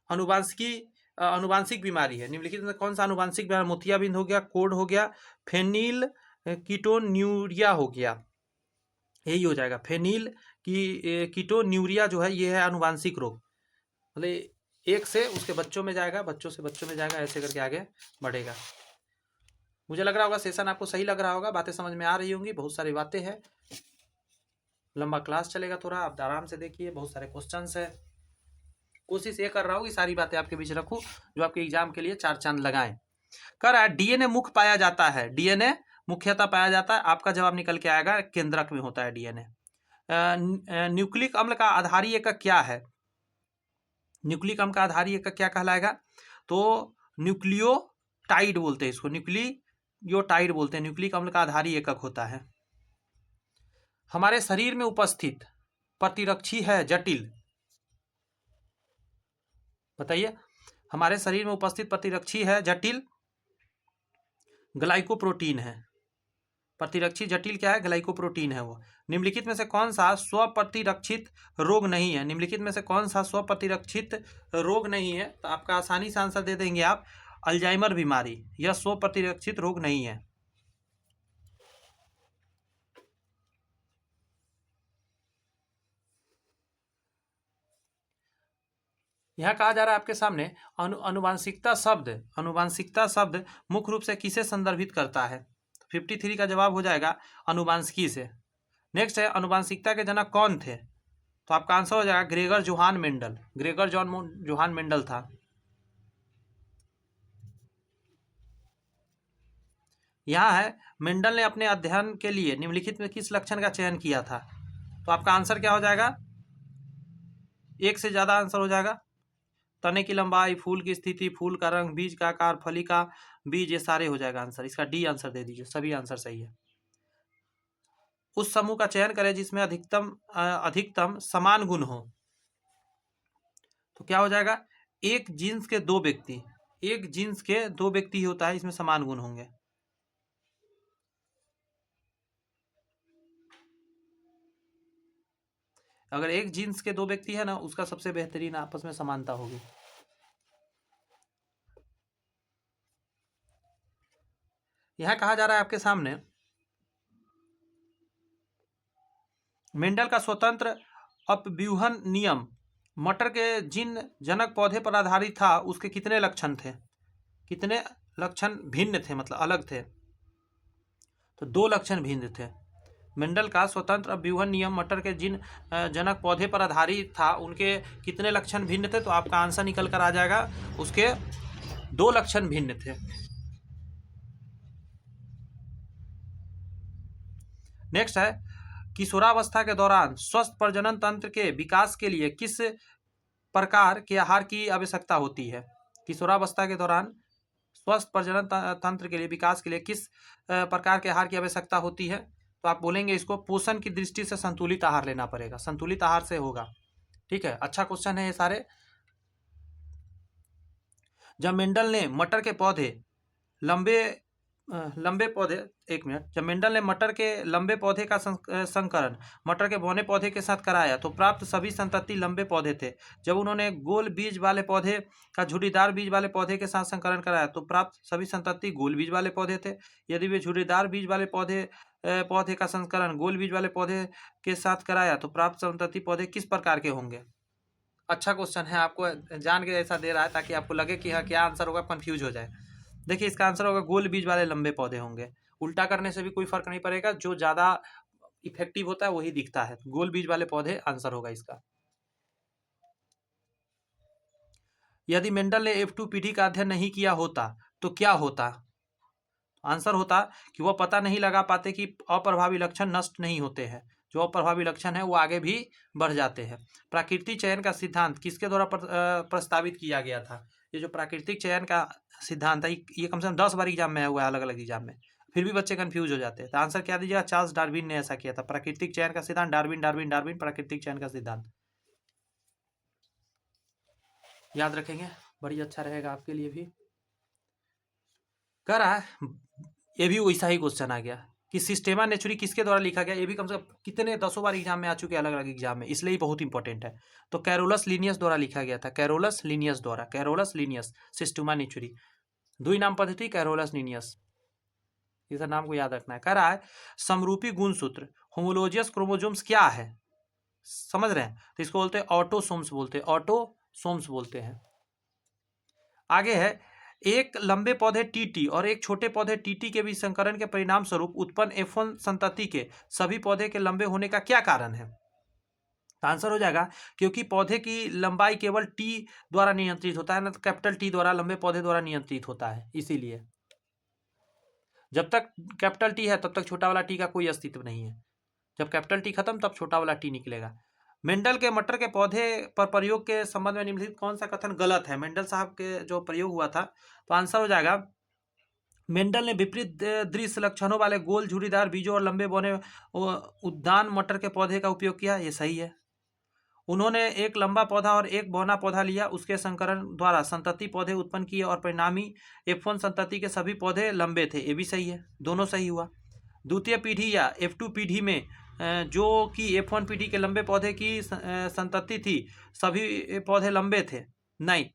अनुवांशिक बीमारी है? निम्नलिखित में कौन सा अनुवांशिक बीमारी? मोतियाबिंद हो गया, कोड हो गया, फेनिल कीटोन्यूरिया हो गया, यही हो जाएगा। फेनिल कीटोन्यूरिया जो है ये है अनुवांशिक रोग, मतलब एक से उसके बच्चों में जाएगा, बच्चों से बच्चों में जाएगा, ऐसे करके आगे बढ़ेगा। मुझे लग रहा होगा सेशन आपको सही लग रहा होगा, बातें समझ में आ रही होंगी, बहुत सारी बातें हैं, लंबा क्लास चलेगा थोड़ा, आप आराम से देखिए, बहुत सारे क्वेश्चंस है। कोशिश ये कर रहा हूँ कि सारी बातें आपके बीच रखूँ जो आपके एग्जाम के लिए 4 चांद लगाएं। कर रहा है डीएनए मुख्य पाया जाता है, डीएनए मुख्यतः पाया जाता है, आपका जवाब निकल के आएगा केंद्रक में होता है डीएनए। न्यूक्लिक अम्ल का आधारी एकक क्या है? न्यूक्लिक अम्ल का आधारी एकक क्या कहलाएगा? तो न्यूक्लियोटाइड बोलते हैं इसको, न्यूक्लियोटाइड बोलते हैं, न्यूक्लिक अम्ल का आधारी एकक होता है। हमारे शरीर में उपस्थित प्रतिरक्षी है जटिल, बताइए, हमारे शरीर में उपस्थित प्रतिरक्षी है जटिल, ग्लाइकोप्रोटीन है। प्रतिरक्षी जटिल क्या है? ग्लाइकोप्रोटीन है वो। निम्नलिखित में से कौन सा स्वप्रतिरक्षित रोग नहीं है? निम्नलिखित में से कौन सा स्वप्रतिरक्षित रोग नहीं है? तो आपका आसानी से आंसर दे देंगे आप, अल्जाइमर बीमारी, यह स्वप्रतिरक्षित रोग नहीं है। यहाँ कहा जा रहा है आपके सामने अनुवांशिकता शब्द मुख्य रूप से किसे संदर्भित करता है? 53 का जवाब हो जाएगा अनुवांशिकी से। नेक्स्ट है, अनुवांशिकता के जनक कौन थे? तो आपका आंसर हो जाएगा Gregor Johan Mendel, Gregor Johan Mendel था। यहाँ है, मेंडल ने अपने अध्ययन के लिए निम्नलिखित में किस लक्षण का चयन किया था? तो आपका आंसर क्या हो जाएगा? एक से ज्यादा आंसर हो जाएगा। तने की लंबाई, फूल की स्थिति, फूल का रंग, बीज का आकार, फली का बीज, ये सारे हो जाएगा आंसर। इसका डी आंसर दे दीजिए, सभी आंसर सही है। उस समूह का चयन करें जिसमें अधिकतम समान गुण हो। तो क्या हो जाएगा? एक जीन्स के दो व्यक्ति, एक जीन्स के दो व्यक्ति होता है, इसमें समान गुण होंगे। अगर एक जीन्स के दो व्यक्ति है ना, उसका सबसे बेहतरीन आपस में समानता होगी। यह कहा जा रहा है आपके सामने, मेंडल का स्वतंत्र अपव्यूहन नियम मटर के जिन जनक पौधे पर आधारित था उसके कितने लक्षण थे? कितने लक्षण भिन्न थे, मतलब अलग थे? तो 2 लक्षण भिन्न थे। मेंडल का स्वतंत्र अपव्यूहन नियम मटर के जिन जनक पौधे पर आधारित था उनके कितने लक्षण भिन्न थे? तो आपका आंसर निकल कर आ जाएगा, उसके 2 लक्षण भिन्न थे। नेक्स्ट है, किशोरावस्था के दौरान स्वस्थ प्रजनन तंत्र के विकास के लिए किस प्रकार के आहार की आवश्यकता होती है? किशोरावस्था के दौरान स्वस्थ प्रजनन तंत्र के लिए, विकास के लिए किस प्रकार के आहार की आवश्यकता होती है? तो आप बोलेंगे इसको पोषण की दृष्टि से संतुलित आहार लेना पड़ेगा, संतुलित आहार से होगा। ठीक है, अच्छा क्वेश्चन है ये सारे। जब मेंडल ने मटर के पौधे लंबे लंबे पौधे, एक मिनट, जब मेंडल ने मटर के लंबे पौधे का संकरण मटर के बौने पौधे के साथ कराया तो प्राप्त सभी संतति लंबे पौधे थे। जब उन्होंने गोल बीज वाले पौधे का झुर्रीदार बीज वाले पौधे के साथ संकरण कराया तो प्राप्त सभी संतति गोल बीज वाले पौधे थे। यदि वे झुर्रीदार बीज वाले पौधे का संकरण गोल बीज वाले पौधे के साथ कराया तो प्राप्त संतति पौधे किस प्रकार के होंगे? अच्छा क्वेश्चन है, आपको जान के ऐसा दे रहा है ताकि आपको लगे कि हाँ क्या आंसर होगा, कंफ्यूज हो जाए। देखिए इसका आंसर होगा गोल बीज वाले लंबे पौधे होंगे। उल्टा करने से भी कोई फर्क नहीं पड़ेगा, जो ज्यादा इफेक्टिव होता है वही दिखता है। गोल बीज वाले पौधे आंसर होगा इसका। यदि मेंडल ने F2 पीढ़ी का अध्ययन नहीं किया होता तो क्या होता? आंसर होता कि वह पता नहीं लगा पाते कि अप्रभावी लक्षण नष्ट नहीं होते हैं, जो अप्रभावी लक्षण है वो आगे भी बढ़ जाते हैं। प्राकृतिक चयन का सिद्धांत किसके द्वारा प्रस्तावित किया गया था? ये जो प्राकृतिक चयन का सिद्धांत है ये कम से कम 10 बार एग्जाम में हुआ है, अलग अलग एग्जाम में, फिर भी बच्चे कंफ्यूज हो जाते हैं। तो आंसर क्या दीजिएगा? चार्ल्स डार्विन ने ऐसा किया था। प्राकृतिक चयन का सिद्धांत, डार्विन डार्विन डार्विन, प्राकृतिक चयन का सिद्धांत याद रखेंगे, बड़ी अच्छा रहेगा आपके लिए भी। कह रहा है ये भी वैसा ही क्वेश्चन आ गया कि सिस्टेमा नेचुरी किसके द्वारा लिखा गया। ये भी कम से कम कितने 10 बार एग्जाम में आ चुके हैं, अलग अलग एग्जाम में, इसलिए बहुत इंपॉर्टेंट है। तो कैरोलस लिनियस द्वारा लिखा गया था, कैरोलस लिनियस द्वारा, कैरोलस लिनियस, सिस्टेमा नेचुरी, दो ही नाम पद्धति, कैरोलस लिनियस, इस नाम को याद रखना है। कह रहा है समरूपी गुणसूत्र होमोलोजियस क्रोमोजोम्स क्या है? समझ रहे हैं? तो इसको बोलते हैं ऑटोसोम्स, बोलते हैं ऑटोसोम्स बोलते हैं। आगे है एक लंबे पौधे टीटी और एक छोटे पौधे टीटी के बीच संकरण के परिणाम स्वरूप उत्पन्न F1 संतति के सभी पौधे के लंबे होने का क्या कारण है? तो आंसर हो जाएगा क्योंकि पौधे की लंबाई केवल टी द्वारा नियंत्रित होता है ना, तो कैपिटल टी द्वारा, लंबे पौधे द्वारा नियंत्रित होता है। इसीलिए जब तक कैपिटल टी है तब तक छोटा वाला टी का कोई अस्तित्व नहीं है। जब कैपिटल टी खत्म तब छोटा वाला टी निकलेगा। मेंडल के मटर के पौधे पर प्रयोग के संबंध में निम्नलिखित कौन सा कथन गलत है? मेंडल साहब के जो प्रयोग हुआ था, तो आंसर हो जाएगा मेंडल ने विपरीत दृश्य लक्षणों वाले गोल झुर्रीदार बीजों और लंबे बौने उद्यान मटर के पौधे का उपयोग किया। ये सही है। उन्होंने एक लंबा पौधा और एक बौना पौधा लिया, उसके संकरण द्वारा संतति पौधे उत्पन्न किए और परिणामी F1 संतति के सभी पौधे लंबे थे। ये भी सही है, दोनों सही हुआ। द्वितीय पीढ़ी या F2 पीढ़ी में जो कि F1 पीढ़ी के लंबे पौधे की संतति थी, सभी पौधे लंबे थे। नहीं,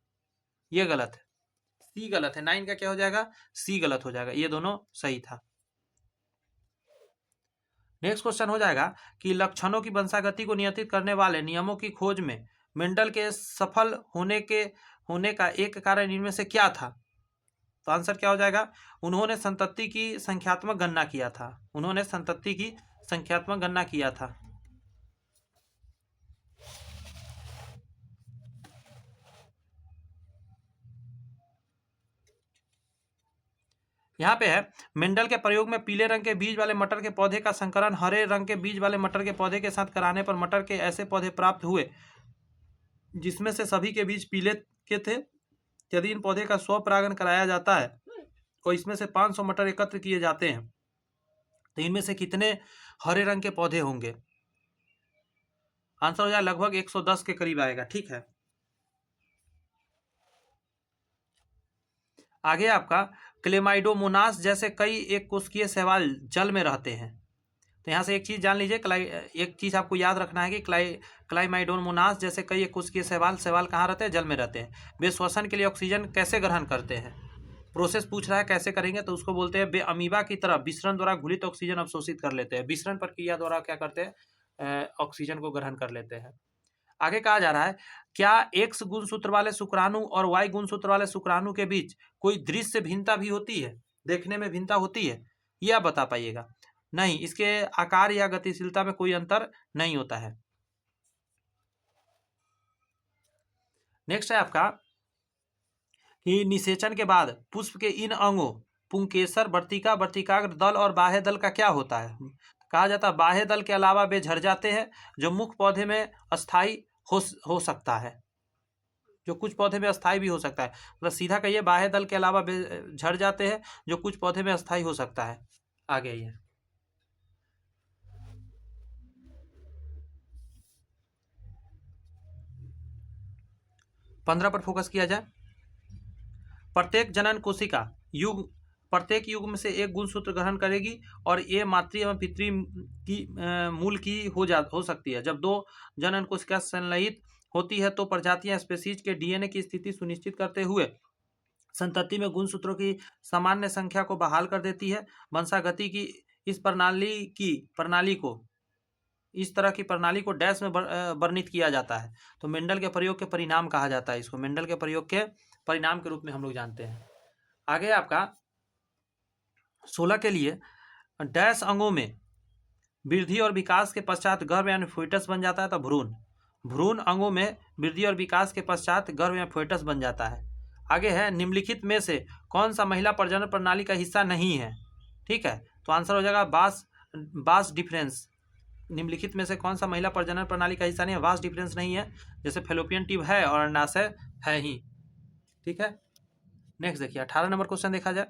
ये गलत है, सी गलत है। 9 का क्या हो जाएगा? सी गलत हो जाएगा। ये दोनों सही था। नेक्स्ट क्वेश्चन हो जाएगा कि लक्षणों की वंशागति को नियंत्रित करने वाले नियमों की खोज में मेंडल के सफल होने का एक कारण इनमें से क्या था? तो आंसर क्या हो जाएगा? उन्होंने संतति की संख्यात्मक गणना किया था। उन्होंने संतति की संख्यात्मक गणना किया था। यहाँ पे है मेंडल के प्रयोग में पीले रंग के बीज वाले मटर के पौधे का संकरण हरे रंग के बीज वाले मटर के पौधे के साथ कराने पर मटर के ऐसे पौधे प्राप्त हुए जिसमें से सभी के बीज पीले के थे। यदि इन पौधे का स्वपरागण कराया जाता है और इसमें से 500 मटर एकत्र किए जाते हैं तो इनमें से कितने हरे रंग के पौधे होंगे? आंसर हो जाए लगभग 110 के करीब आएगा। ठीक है, आगे आपका क्लेमाइडोमोनास जैसे कई एक कोशिकीय शैवाल जल में रहते हैं। तो यहाँ से एक चीज़ जान लीजिए, एक चीज़ आपको याद रखना है कि क्लाइमाइडोमोनास जैसे कई एक कोशिकीय शैवाल कहाँ रहते हैं? जल में रहते हैं। वे श्वसन के लिए ऑक्सीजन कैसे ग्रहण करते हैं? प्रोसेस पूछ रहा है कैसे करेंगे, तो उसको बोलते हैं वे अमीबा की तरह विसरण द्वारा घुलित ऑक्सीजन अवशोषित कर लेते हैं। विसरण प्रक्रिया द्वारा क्या करते हैं? ऑक्सीजन को ग्रहण कर लेते हैं। आगे कहा जा रहा है क्या X गुणसूत्र वाले शुक्राणु और Y गुणसूत्र वाले शुक्राणु के बीच कोई दृश्य भिन्नता भी होती है? देखने में भिन्नता होती है, ये आप बता पाइएगा। नहीं, इसके आकार या गतिशीलता में कोई अंतर नहीं होता है। नेक्स्ट है आपका कि निषेचन के बाद पुष्प के इन अंगों पुंकेसर, वर्तिका, वर्तिकाग्र दल और बाह्य दल का क्या होता है? कहा जाता है बाह्य दल के अलावा वे झड़ जाते हैं जो मुख्य पौधे में अस्थायी हो सकता है। जो कुछ पौधे में अस्थायी भी हो सकता है, मतलब सीधा कहिए बाह्य दल के अलावा झड़ जाते हैं, जो कुछ पौधे में अस्थायी हो सकता है। आगे ये 15 पर फोकस किया जाए। प्रत्येक जनन कोशिका युग प्रत्येक युग्म से एक गुणसूत्र ग्रहण करेगी और ये मातृ एवं पितृ की मूल की हो सकती है। जब दो जनन कोशिका संलयित होती है तो प्रजातियां स्पेसीज के डीएनए की स्थिति सुनिश्चित करते हुए संतति में गुणसूत्रों की सामान्य संख्या को बहाल कर देती है। वंशागति की इस प्रणाली को इस तरह की प्रणाली को डैश में वर्णित किया जाता है। तो मेंडल के प्रयोग के परिणाम कहा जाता है, इसको मेंडल के प्रयोग के परिणाम के रूप में हम लोग जानते हैं। आगे आपका 16 के लिए डैश अंगों में वृद्धि और विकास के पश्चात गर्भ यानी फोइटस बन जाता है। तो भ्रूण अंगों में वृद्धि और विकास के पश्चात गर्भ या फोइटस बन जाता है। आगे है निम्नलिखित में से कौन सा महिला प्रजनन प्रणाली का हिस्सा नहीं है। ठीक है, तो आंसर हो जाएगा बास डिफरेंस। निम्नलिखित में से कौन सा महिला प्रजनन प्रणाली का हिस्सा नहीं है? वास डिफरेंस नहीं है, जैसे फेलोपियन ट्यूब है और अंडाशय है ही। ठीक है, नेक्स्ट देखिए 18 नंबर क्वेश्चन देखा जाए।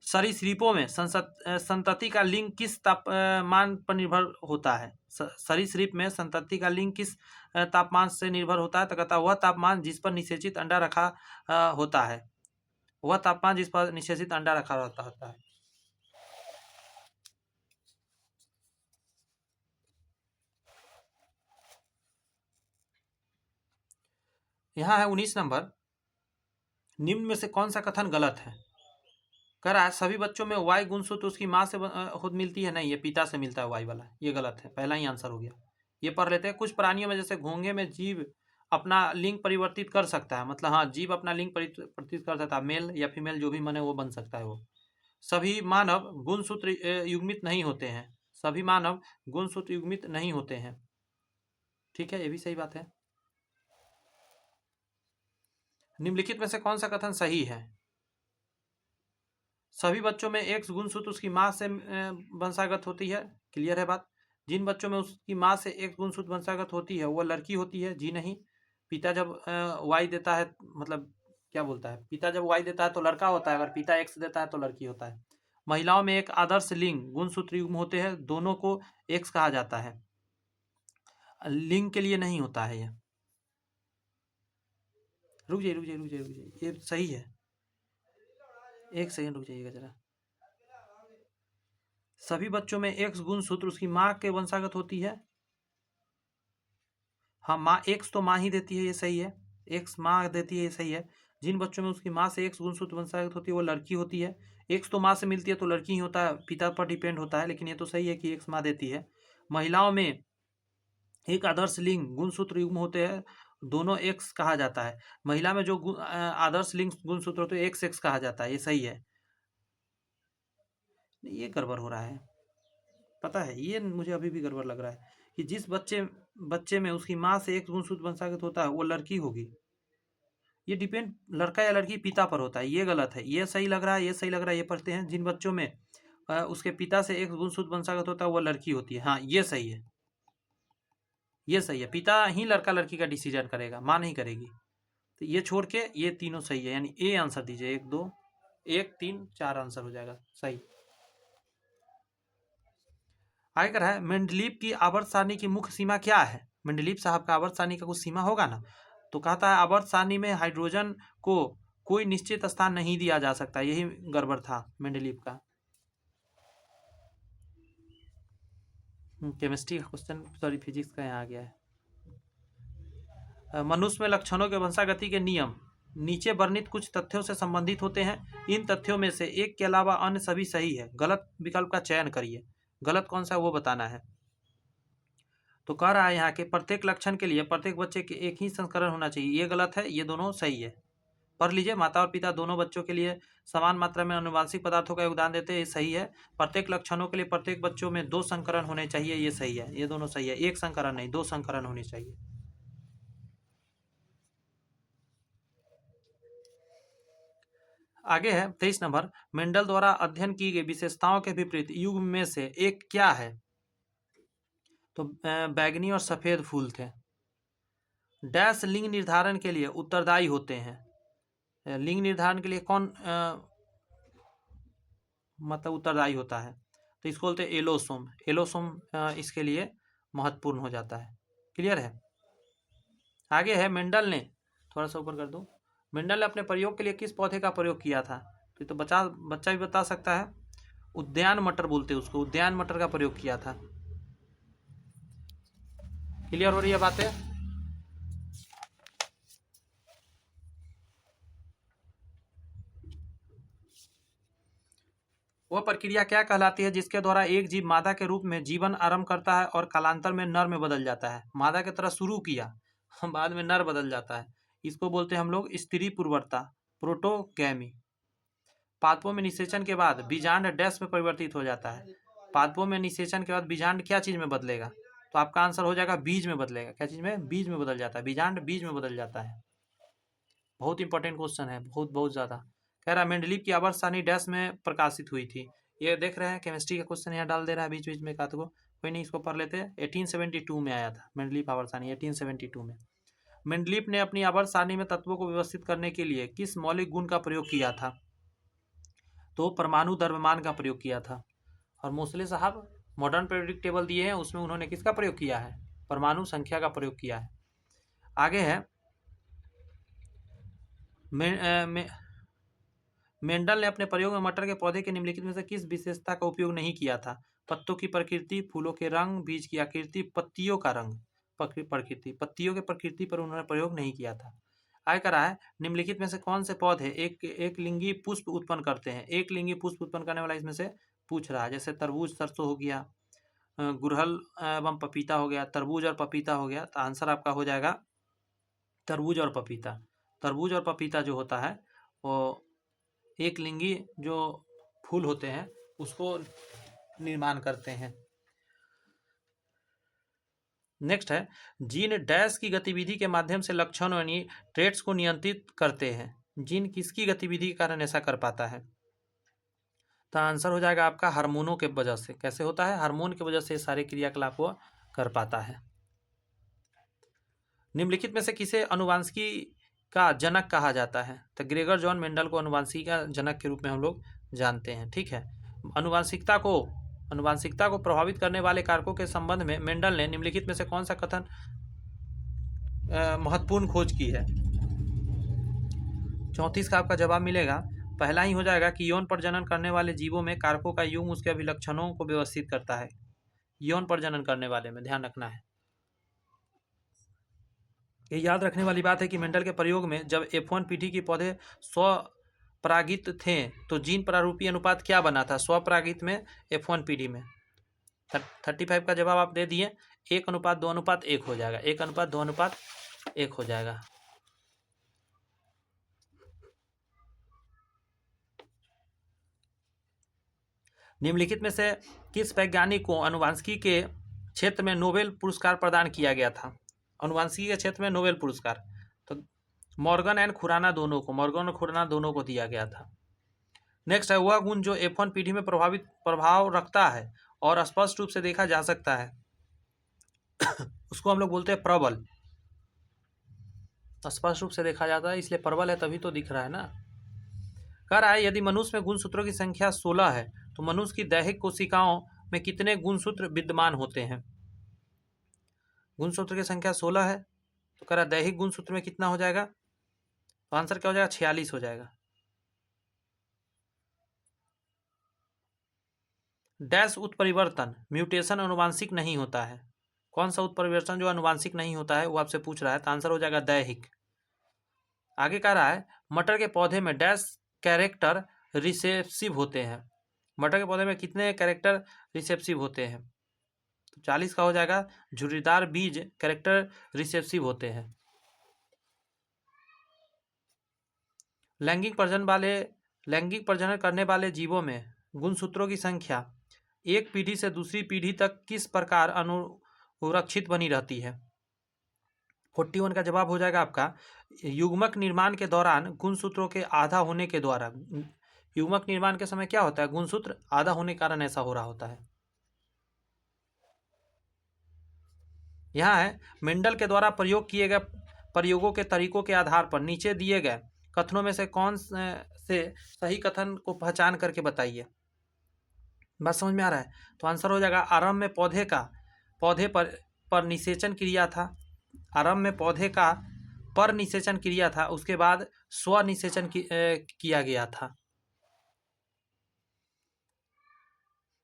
सरीसृपों में संतति का लिंग किस तापमान पर निर्भर होता है? सरीसृप में संतति का लिंग किस तापमान से निर्भर होता है? तो कहता है वह तापमान जिस पर निषेचित अंडा रखा होता है, वह तापमान जिस पर निषेचित अंडा रखा होता है। यहाँ है 19 नंबर, निम्न में से कौन सा कथन गलत है? कह रहा है सभी बच्चों में वाई गुणसूत्र उसकी माँ से खुद मिलती है, नहीं, ये पिता से मिलता है वाई वाला, ये गलत है, पहला ही आंसर हो गया। ये पढ़ लेते हैं। कुछ प्राणियों में जैसे घोंघे में जीव अपना लिंग परिवर्तित कर सकता है, मतलब हाँ, जीव अपना लिंग परिवर्तित कर सकता है, मेल या फीमेल जो भी मन है वो बन सकता है वो। सभी मानव गुणसूत्र युग्मित नहीं होते हैं, सभी मानव गुणसूत्र युग्मित नहीं होते हैं। ठीक है, ये भी सही बात है। निम्नलिखित में से कौन सा कथन सही है? सभी बच्चों में एक्स गुणसूत्र उसकी माँ से वंशागत होती है, क्लियर है बात। जिन बच्चों में उसकी माँ से एक्स गुणसूत्र वंशागत होती है वह लड़की होती है, जी नहीं। पिता जब वाई देता है, मतलब क्या बोलता है, पिता जब वाई देता है तो लड़का होता है, अगर पिता एक्स देता है तो लड़की होता है। महिलाओं में एक आदर्श लिंग गुणसूत्र युग्म होते हैं, दोनों को एक्स कहा जाता है, लिंग के लिए नहीं होता है। ये रुक जाइए, ये सही है, एक सेकंड रुक जाइएगा जरा। सभी बच्चों में एक्स गुणसूत्र उसकी माँ के वंशागत होती है। हाँ, माँ एक्स तो माँ ही देती है, ये सही है, एक्स माँ देती है, ये सही है। जिन बच्चों में उसकी माँ से एक्स गुणसूत्र वंशागत होती है वो लड़की होती है। एक्स तो माँ से मिलती है तो लड़की ही होता है, पिता पर डिपेंड होता है, लेकिन ये तो सही है कि एक्स माँ देती है। महिलाओं में एक आदर्श लिंग गुणसूत्र युग्म होते हैं, दोनों एक्स कहा जाता है। महिला में जो आदर्श लिंग गुणसूत्र होते हैं एक्स एक्स कहा जाता है, ये सही है। ये गड़बड़ हो रहा है, पता है, ये मुझे अभी भी गड़बड़ लग रहा है कि जिस बच्चे में उसकी माँ से एक गुणसूत्र वंशागत होता है वो लड़की होगी। ये डिपेंड लड़का या लड़की पिता पर होता है, ये गलत है। ये सही लग रहा है, ये सही लग रहा है, ये पढ़ते हैं। जिन बच्चों में उसके पिता से एक गुणसूत्र वंशागत होता है वो लड़की होती है, हाँ ये सही है, ये सही है। पिता ही लड़का लड़की का डिसीजन करेगा, माँ नहीं करेगी। तो ये छोड़ के ये तीनों सही है, यानी ए आंसर दीजिए। 1 2 1 3 4 आंसर हो जाएगा सही। आगे कर है मेंडलीव की आवर्त सारणी की मुख्य सीमा क्या है? मेंडलीव साहब का आवर्त सारणी का कुछ सीमा होगा ना, तो कहता है आवर्त सारणी में हाइड्रोजन को कोई निश्चित स्थान नहीं दिया जा सकता, यही गड़बड़ था मेंडलीव का। केमिस्ट्री का क्वेश्चन, सॉरी फिजिक्स का यहाँ आ गया है। मनुष्य में लक्षणों के वंशागति के नियम नीचे वर्णित कुछ तथ्यों से संबंधित होते हैं, इन तथ्यों में से एक के अलावा अन्य सभी सही है, गलत विकल्प का चयन करिए। गलत कौन सा है वो बताना है। तो कह रहा है यहाँ के प्रत्येक लक्षण के लिए प्रत्येक बच्चे के एक ही संस्करण होना चाहिए, ये गलत है, ये दोनों सही है। पढ़ लीजिए, माता और पिता दोनों बच्चों के लिए समान मात्रा में आनुवंशिक पदार्थों का योगदान देते हैं, ये सही है। प्रत्येक लक्षणों के लिए प्रत्येक बच्चों में 2 संकरण होने चाहिए, ये सही है, ये दोनों सही है। 1 संकरण नहीं, 2 संकरण होने चाहिए। आगे है 23 नंबर, मेंडल द्वारा अध्ययन की गई विशेषताओं के विपरीत युग्म में से एक क्या है? तो बैगनी और सफेद फूल थे। डैश लिंग निर्धारण के लिए उत्तरदायी होते हैं। लिंग निर्धारण के लिए कौन मतलब उत्तरदायी होता है? तो इसको बोलते हैं एलोसोम। एलोसोम इसके लिए महत्वपूर्ण हो जाता है। क्लियर है? आगे है मेंडल ने, थोड़ा सा ऊपर कर दो, मेंडल ने अपने प्रयोग के लिए किस पौधे का प्रयोग किया था? तो बच्चा भी बता सकता है। उद्यान मटर बोलते हैं उसको, उद्यान मटर का प्रयोग किया था। क्लियर हो रही है बातें? वह प्रक्रिया क्या कहलाती है जिसके द्वारा एक जीव मादा के रूप में जीवन आरंभ करता है और कालांतर में नर में बदल जाता है? मादा की तरह शुरू किया, बाद में नर बदल जाता है। इसको बोलते हैं हम लोग स्त्री पूर्वता, प्रोटोगैमी। पादपों में निषेचन के बाद बीजांड डैश में परिवर्तित हो जाता है। पादपों में निषेचन के बाद बीजांड क्या चीज में बदलेगा? तो आपका आंसर हो जाएगा बीज में बदलेगा। क्या चीज में? बीज में बदल जाता है। बीजांड बीज में बदल जाता है। बहुत इंपॉर्टेंट क्वेश्चन है, बहुत बहुत ज्यादा। कह रहा है मेंडलीव की आवर्त सारणी डैश में प्रकाशित हुई थी। ये देख रहे हैं केमिस्ट्री का क्वेश्चन यहाँ डाल दे रहा है बीच बीच में एक आध को। कोई नहीं, इसको पढ़ लेते हैं। 1872 में आया था मेंडलीव आवर्त सारणी, 1872 में। मेंडलीव ने अपनी आवर्त सारणी में तत्वों को व्यवस्थित करने के लिए किस मौलिक गुण का प्रयोग किया था? तो परमाणु द्रव्यमान का प्रयोग किया था। और मोस्टली साहब मॉडर्न पीरियोडिक टेबल दिए हैं, उसमें उन्होंने किसका प्रयोग किया है? परमाणु संख्या का प्रयोग किया है। आगे है मेंडल ने अपने प्रयोग में मटर के पौधे के निम्नलिखित में से किस विशेषता का उपयोग नहीं किया था? पत्तों की प्रकृति, फूलों के रंग, बीज की आकृति, पत्तियों का रंग, प्रकृति। पत्तियों के प्रकृति पर उन्होंने प्रयोग नहीं किया था। आगे करा है निम्नलिखित में से कौन से पौधे एक लिंगी पुष्प उत्पन्न करते हैं? एक लिंगी पुष्प उत्पन्न करने वाला इसमें से पूछ रहा है। जैसे तरबूज, सरसों हो गया, गुड़हल एवं पपीता हो गया, तरबूज और पपीता हो गया। तो आंसर आपका हो जाएगा तरबूज और पपीता। तरबूज और पपीता जो होता है वो एक लिंगी जो फूल होते हैं उसको निर्माण करते हैं। नेक्स्ट है जीन डैश की गतिविधि के माध्यम से लक्षण यानी ट्रेट्स को नियंत्रित करते हैं? जीन किसकी गतिविधि के कारण ऐसा कर पाता है? तो आंसर हो जाएगा आपका हार्मोनों के वजह से। कैसे होता है? हार्मोन की वजह से सारे क्रियाकलाप को कर पाता है। निम्नलिखित में से किसे अनुवांशिकी का जनक कहा जाता है? तो ग्रेगर जॉन मेंडल को अनुवांशिकी का जनक के रूप में हम लोग जानते हैं। ठीक है। अनुवांशिकता को प्रभावित करने वाले कारकों के संबंध में मेंडल ने निम्नलिखित में से कौन सा कथन महत्वपूर्ण खोज की है? 34 का आपका जवाब मिलेगा। पहला ही हो जाएगा कि यौन प्रजनन करने वाले जीवों में कारकों का युग्म उसके अभिलक्षणों को व्यवस्थित करता है। यौन प्रजनन करने वाले में ध्यान रखना है। ये याद रखने वाली बात है कि मेंडल के प्रयोग में जब F1 पीढ़ी के पौधे स्वपरागित थे तो जीन प्रारूपी अनुपात क्या बना था स्वपरागित में F1 पीढ़ी में? 35 का जवाब आप दे दिए। 1:2:1 हो जाएगा। 1:2:1 हो जाएगा। निम्नलिखित में से किस वैज्ञानिक को अनुवांशिकी के क्षेत्र में नोबेल पुरस्कार प्रदान किया गया था? अनुवांशिकी के क्षेत्र में नोबेल पुरस्कार तो मॉर्गन और खुराना दोनों को दिया गया था। नेक्स्ट है वह गुण जो F1 पीढ़ी में प्रभाव रखता है और स्पष्ट रूप से देखा जा सकता है उसको हम लोग बोलते हैं प्रबल। स्पष्ट रूप से देखा जाता है इसलिए प्रबल है, तभी तो दिख रहा है ना। कह रहा है यदि मनुष्य में गुणसूत्रों की संख्या 16 है तो मनुष्य की दैहिक कोशिकाओं में कितने गुणसूत्र विद्यमान होते हैं? गुणसूत्र की संख्या 16 है तो कह रहा है दैहिक गुणसूत्र में कितना हो जाएगा? तो आंसर क्या हो जाएगा? 46 हो जाएगा। डैश उत्परिवर्तन म्यूटेशन अनुवांशिक नहीं होता है। कौन सा उत्परिवर्तन जो अनुवांशिक नहीं होता है वो आपसे पूछ रहा है, तो आंसर हो जाएगा दैहिक। आगे कह रहा है मटर के पौधे में डैश कैरेक्टर रिसेप्सिव होते हैं। मटर के पौधे में कितने कैरेक्टर रिसेप्सिव होते हैं? तो 40 का हो जाएगा। झुर्रीदार बीज कैरेक्टर रिसेप्सिव होते हैं। लैंगिक प्रजनन करने वाले जीवों में गुणसूत्रों की संख्या एक पीढ़ी से दूसरी पीढ़ी तक किस प्रकार अनुरक्षित बनी रहती है? 41 का जवाब हो जाएगा आपका युग्मक निर्माण के दौरान गुणसूत्रों के आधा होने के द्वारा। युग्मक निर्माण के समय क्या होता है? गुणसूत्र आधा होने के कारण ऐसा हो रहा होता है। यहाँ है मेंडल के द्वारा प्रयोग किए गए प्रयोगों के तरीकों के आधार पर नीचे दिए गए कथनों में से कौन से सही कथन को पहचान करके बताइए। बात समझ में आ रहा है? तो आंसर हो जाएगा आरंभ में पौधे पर निषेचन क्रिया था। आरंभ में पौधे का पर निषेचन क्रिया था, उसके बाद स्व निषेचन किया गया था।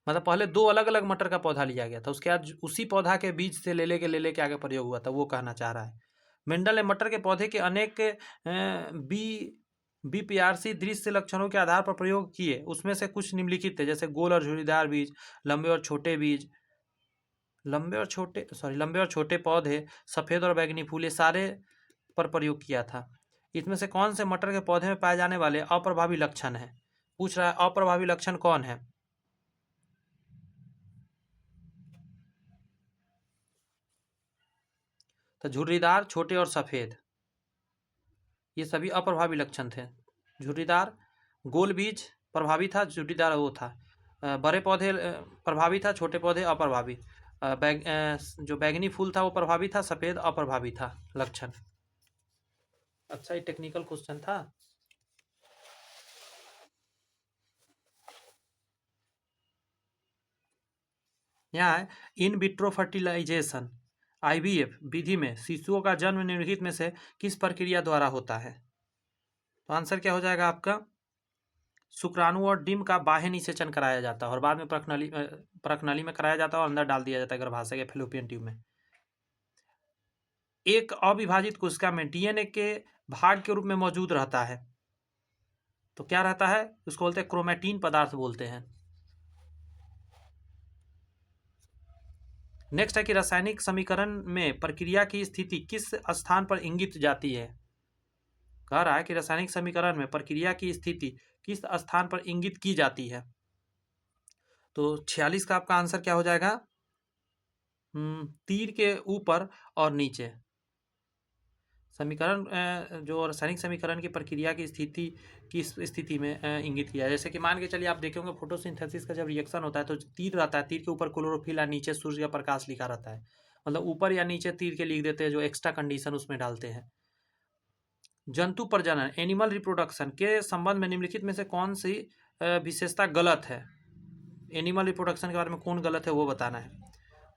मतलब पहले दो अलग अलग मटर का पौधा लिया गया था, उसके बाद उसी पौधा के बीज से ले लेके आगे प्रयोग हुआ था, वो कहना चाह रहा है। मेंडल ने मटर के पौधे के अनेक बीपीआरसी दृश्य लक्षणों के आधार पर प्रयोग किए, उसमें से कुछ निम्नलिखित थे, जैसे गोल और झुर्रीदार बीज, लंबे और छोटे पौधे, सफेद और बैगनी फूल, ये सारे पर प्रयोग किया था। इसमें से कौन से मटर के पौधे में पाए जाने वाले अप्रभावी लक्षण है? पूछ रहा है अप्रभावी लक्षण कौन है? तो झुर्रीदार, छोटे और सफेद, ये सभी अप्रभावी लक्षण थे। झुर्रीदार गोल बीज प्रभावी था, झुर्रीदार वो था। बड़े पौधे प्रभावी था, छोटे पौधे अप्रभावी। जो बैगनी फूल था वो प्रभावी था, सफेद अप्रभावी था लक्षण। अच्छा, ये टेक्निकल क्वेश्चन था। यहाँ है इन विट्रो फर्टिलाइजेशन IVF विधि में शिशुओं का जन्म निम्नलिखित में से किस प्रक्रिया द्वारा होता है? तो आंसर क्या हो जाएगा आपका? शुक्राणु और डिम का बाह्य निषेचन कराया जाता है और बाद में प्रकनली में कराया जाता है और अंदर डाल दिया जाता है गर्भाशय के फैलोपियन ट्यूब में। एक अविभाजित कोशिका में DNA के भाग के रूप में मौजूद रहता है, तो क्या रहता है? उसको बोलते हैं क्रोमैटिन पदार्थ बोलते हैं। नेक्स्ट है कि रासायनिक समीकरण में प्रक्रिया की स्थिति किस स्थान पर इंगित जाती है? कह रहा है कि रासायनिक समीकरण में प्रक्रिया की स्थिति किस स्थान पर इंगित की जाती है? तो 46 का आपका आंसर क्या हो जाएगा? तीर के ऊपर और नीचे। समीकरण जो रासायनिक समीकरण की प्रक्रिया की स्थिति किस स्थिति में इंगित किया है? जैसे कि मान के चलिए आप देखेंगे फोटोसिंथेसिस का जब रिएक्शन होता है तो तीर रहता है, तीर के ऊपर क्लोरोफिल और नीचे सूर्य का प्रकाश लिखा रहता है। मतलब ऊपर या नीचे तीर के लिख देते हैं, जो एक्स्ट्रा कंडीशन उसमें डालते हैं। जंतु प्रजनन एनिमल रिप्रोडक्शन के संबंध में निम्नलिखित में से कौन सी विशेषता गलत है? एनिमल रिप्रोडक्शन के बारे में कौन गलत है वो बताना है।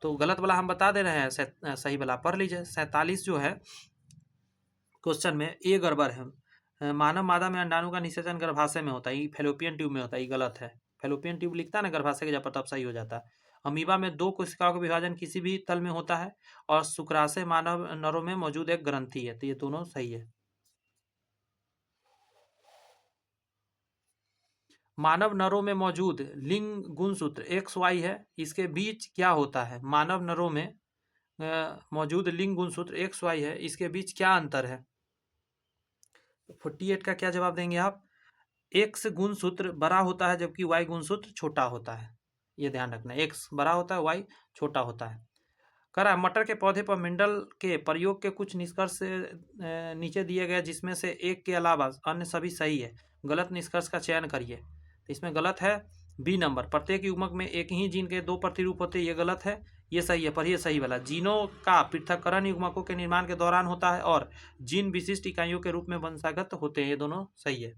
तो गलत वाला हम बता दे रहे हैं, सही वाला पढ़ लीजिए। 47 जो है क्वेश्चन में ए गड़बड़ है। मानव मादा में अंडाणु का निषेचन गर्भाशय में होता है, फैलोपियन ट्यूब में होता है, ये गलत है। फैलोपियन ट्यूब लिखता है ना गर्भाशय के जब तब सही हो जाता है। अमीबा में 2 कोशिकाओं का विभाजन किसी भी तल में होता है और शुक्राशय मानव नरों में मौजूद एक ग्रंथि है, तो ये दोनों सही है। मानव नरों में मौजूद लिंग गुणसूत्र XY है, इसके बीच क्या होता है? मानव नरों में मौजूद लिंग गुणसूत्र XY है, इसके बीच क्या अंतर है? 48 का क्या जवाब देंगे आप? X गुणसूत्र बड़ा होता है जबकि Y गुणसूत्र छोटा होता है, ये ध्यान रखना। X बड़ा होता है, Y छोटा होता है। करा मटर के पौधे पर मेंडल के प्रयोग के कुछ निष्कर्ष नीचे दिए गए, जिसमें से एक के अलावा अन्य सभी सही है। गलत निष्कर्ष का चयन करिए। तो इसमें गलत है बी नंबर, प्रत्येक युग्मक में एक ही जीन के 2 प्रतिरूप होते हैं, ये गलत है। ये सही है, पढ़िए सही वाला। जीनों का पृथक्करण युग्मकों के निर्माण के दौरान होता है और जीन विशिष्ट इकाइयों के रूप में वंशागत होते हैं, ये दोनों सही है।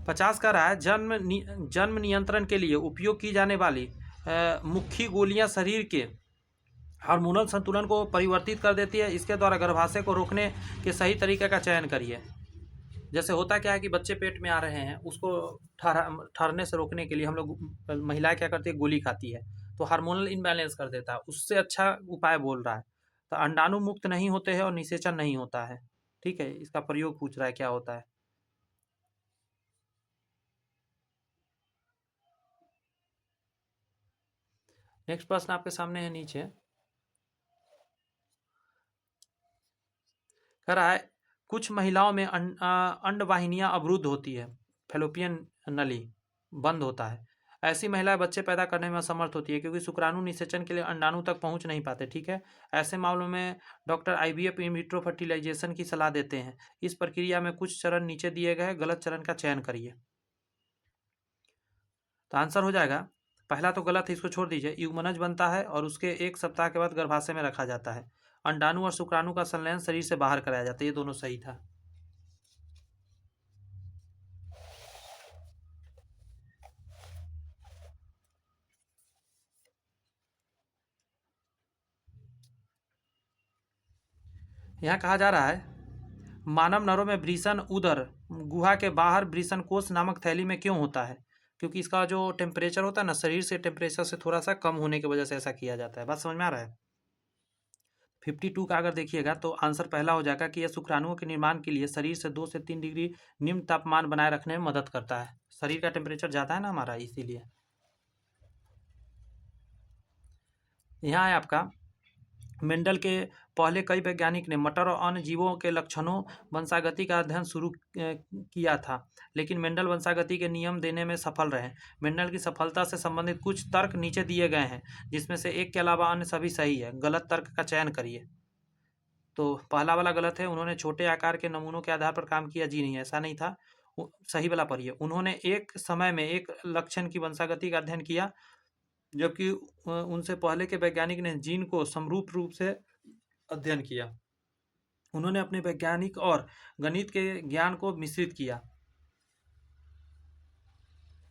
50 का रहा है जन्म नियंत्रण के लिए उपयोग की जाने वाली मुख्य गोलियां शरीर के हार्मोनल संतुलन को परिवर्तित कर देती है, इसके द्वारा गर्भाशय को रोकने के सही तरीके का चयन करिए। जैसे होता क्या है कि बच्चे पेट में आ रहे हैं, उसको ठहरने से रोकने के लिए हम लोग महिलाएं क्या करती है, गोली खाती है, तो हार्मोनल इनबैलेंस कर देता है। उससे अच्छा उपाय बोल रहा है। तो अंडाणु मुक्त नहीं होते हैं और निषेचन नहीं होता है। ठीक है, इसका प्रयोग पूछ रहा है क्या होता है। नेक्स्ट प्रश्न आपके सामने है नीचे, कह रहा है कुछ महिलाओं में अंडवाहिनियां अवरुद्ध होती है, फैलोपियन नली बंद होता है। ऐसी महिलाएं बच्चे पैदा करने में असमर्थ होती है क्योंकि शुक्राणु निषेचन के लिए अंडाणु तक पहुंच नहीं पाते। ठीक है, ऐसे मामलों में doctor IVF in vitro fertilisation की सलाह देते हैं। इस प्रक्रिया में कुछ चरण नीचे दिए गए, गलत चरण का चयन करिए। तो आंसर हो जाएगा पहला तो गलत है, इसको छोड़ दीजिए। युग्मनज बनता है और उसके 1 सप्ताह के बाद गर्भाशय में रखा जाता है। अंडाणु और शुक्राणु का संलयन शरीर से बाहर कराया जाता है, ये दोनों सही था। यहाँ कहा जा रहा है मानव नरों में वृषण उदर गुहा के बाहर वृषण कोष नामक थैली में क्यों होता है? क्योंकि इसका जो टेम्परेचर होता है ना, शरीर से टेम्परेचर से थोड़ा सा कम होने की वजह से ऐसा किया जाता है। बात समझ में आ रहा है? 52 का अगर देखिएगा तो आंसर पहला हो जाएगा कि यह शुक्राणुओं के निर्माण के लिए शरीर से 2 से 3 डिग्री निम्न तापमान बनाए रखने में मदद करता है। शरीर का टेम्परेचर ज़्यादा है ना हमारा, इसीलिए। यहाँ है आपका मेंडल के पहले कई वैज्ञानिक ने मटर और अन्य जीवों के लक्षणों वंशागति का अध्ययन शुरू किया था, लेकिन मेंडल वंशागति के नियम देने में सफल रहे। मेंडल की सफलता से संबंधित कुछ तर्क नीचे दिए गए हैं, जिसमें से एक के अलावा अन्य सभी सही है। गलत तर्क का चयन करिए। तो पहला वाला गलत है, उन्होंने छोटे आकार के नमूनों के आधार पर काम किया। जी नहीं, ऐसा नहीं था। सही वाला पढ़िए, उन्होंने एक समय में एक लक्षण की वंशागति का अध्ययन किया, जबकि उनसे पहले के वैज्ञानिक ने जीन को समरूप रूप से अध्ययन किया। उन्होंने अपने वैज्ञानिक और गणित के ज्ञान को मिश्रित किया,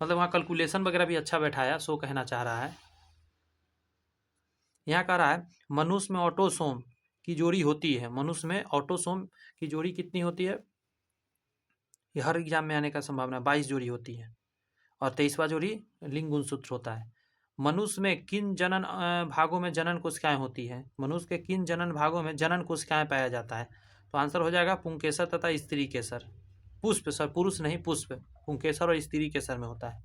मतलब वहाँ कैलकुलेशन वगैरह भी अच्छा बैठाया, सो कहना चाह रहा है। यहाँ कह रहा है मनुष्य में ऑटोसोम की जोड़ी होती है। मनुष्य में ऑटोसोम की जोड़ी कितनी होती है? ये हर एग्जाम में आने का संभावना 22 जोड़ी होती है, और 23वां जोड़ी लिंग गुणसूत्र होता है। मनुष्य में किन जनन भागों में जनन कोशिकाएं होती है? मनुष्य के किन जनन भागों में जनन कोशिकाएं पाया जाता है? तो आंसर हो जाएगा पुंकेसर तथा स्त्री केसर। पुष्प, सर पुरुष नहीं, पुष्प पुंकेसर और स्त्री केसर में होता है।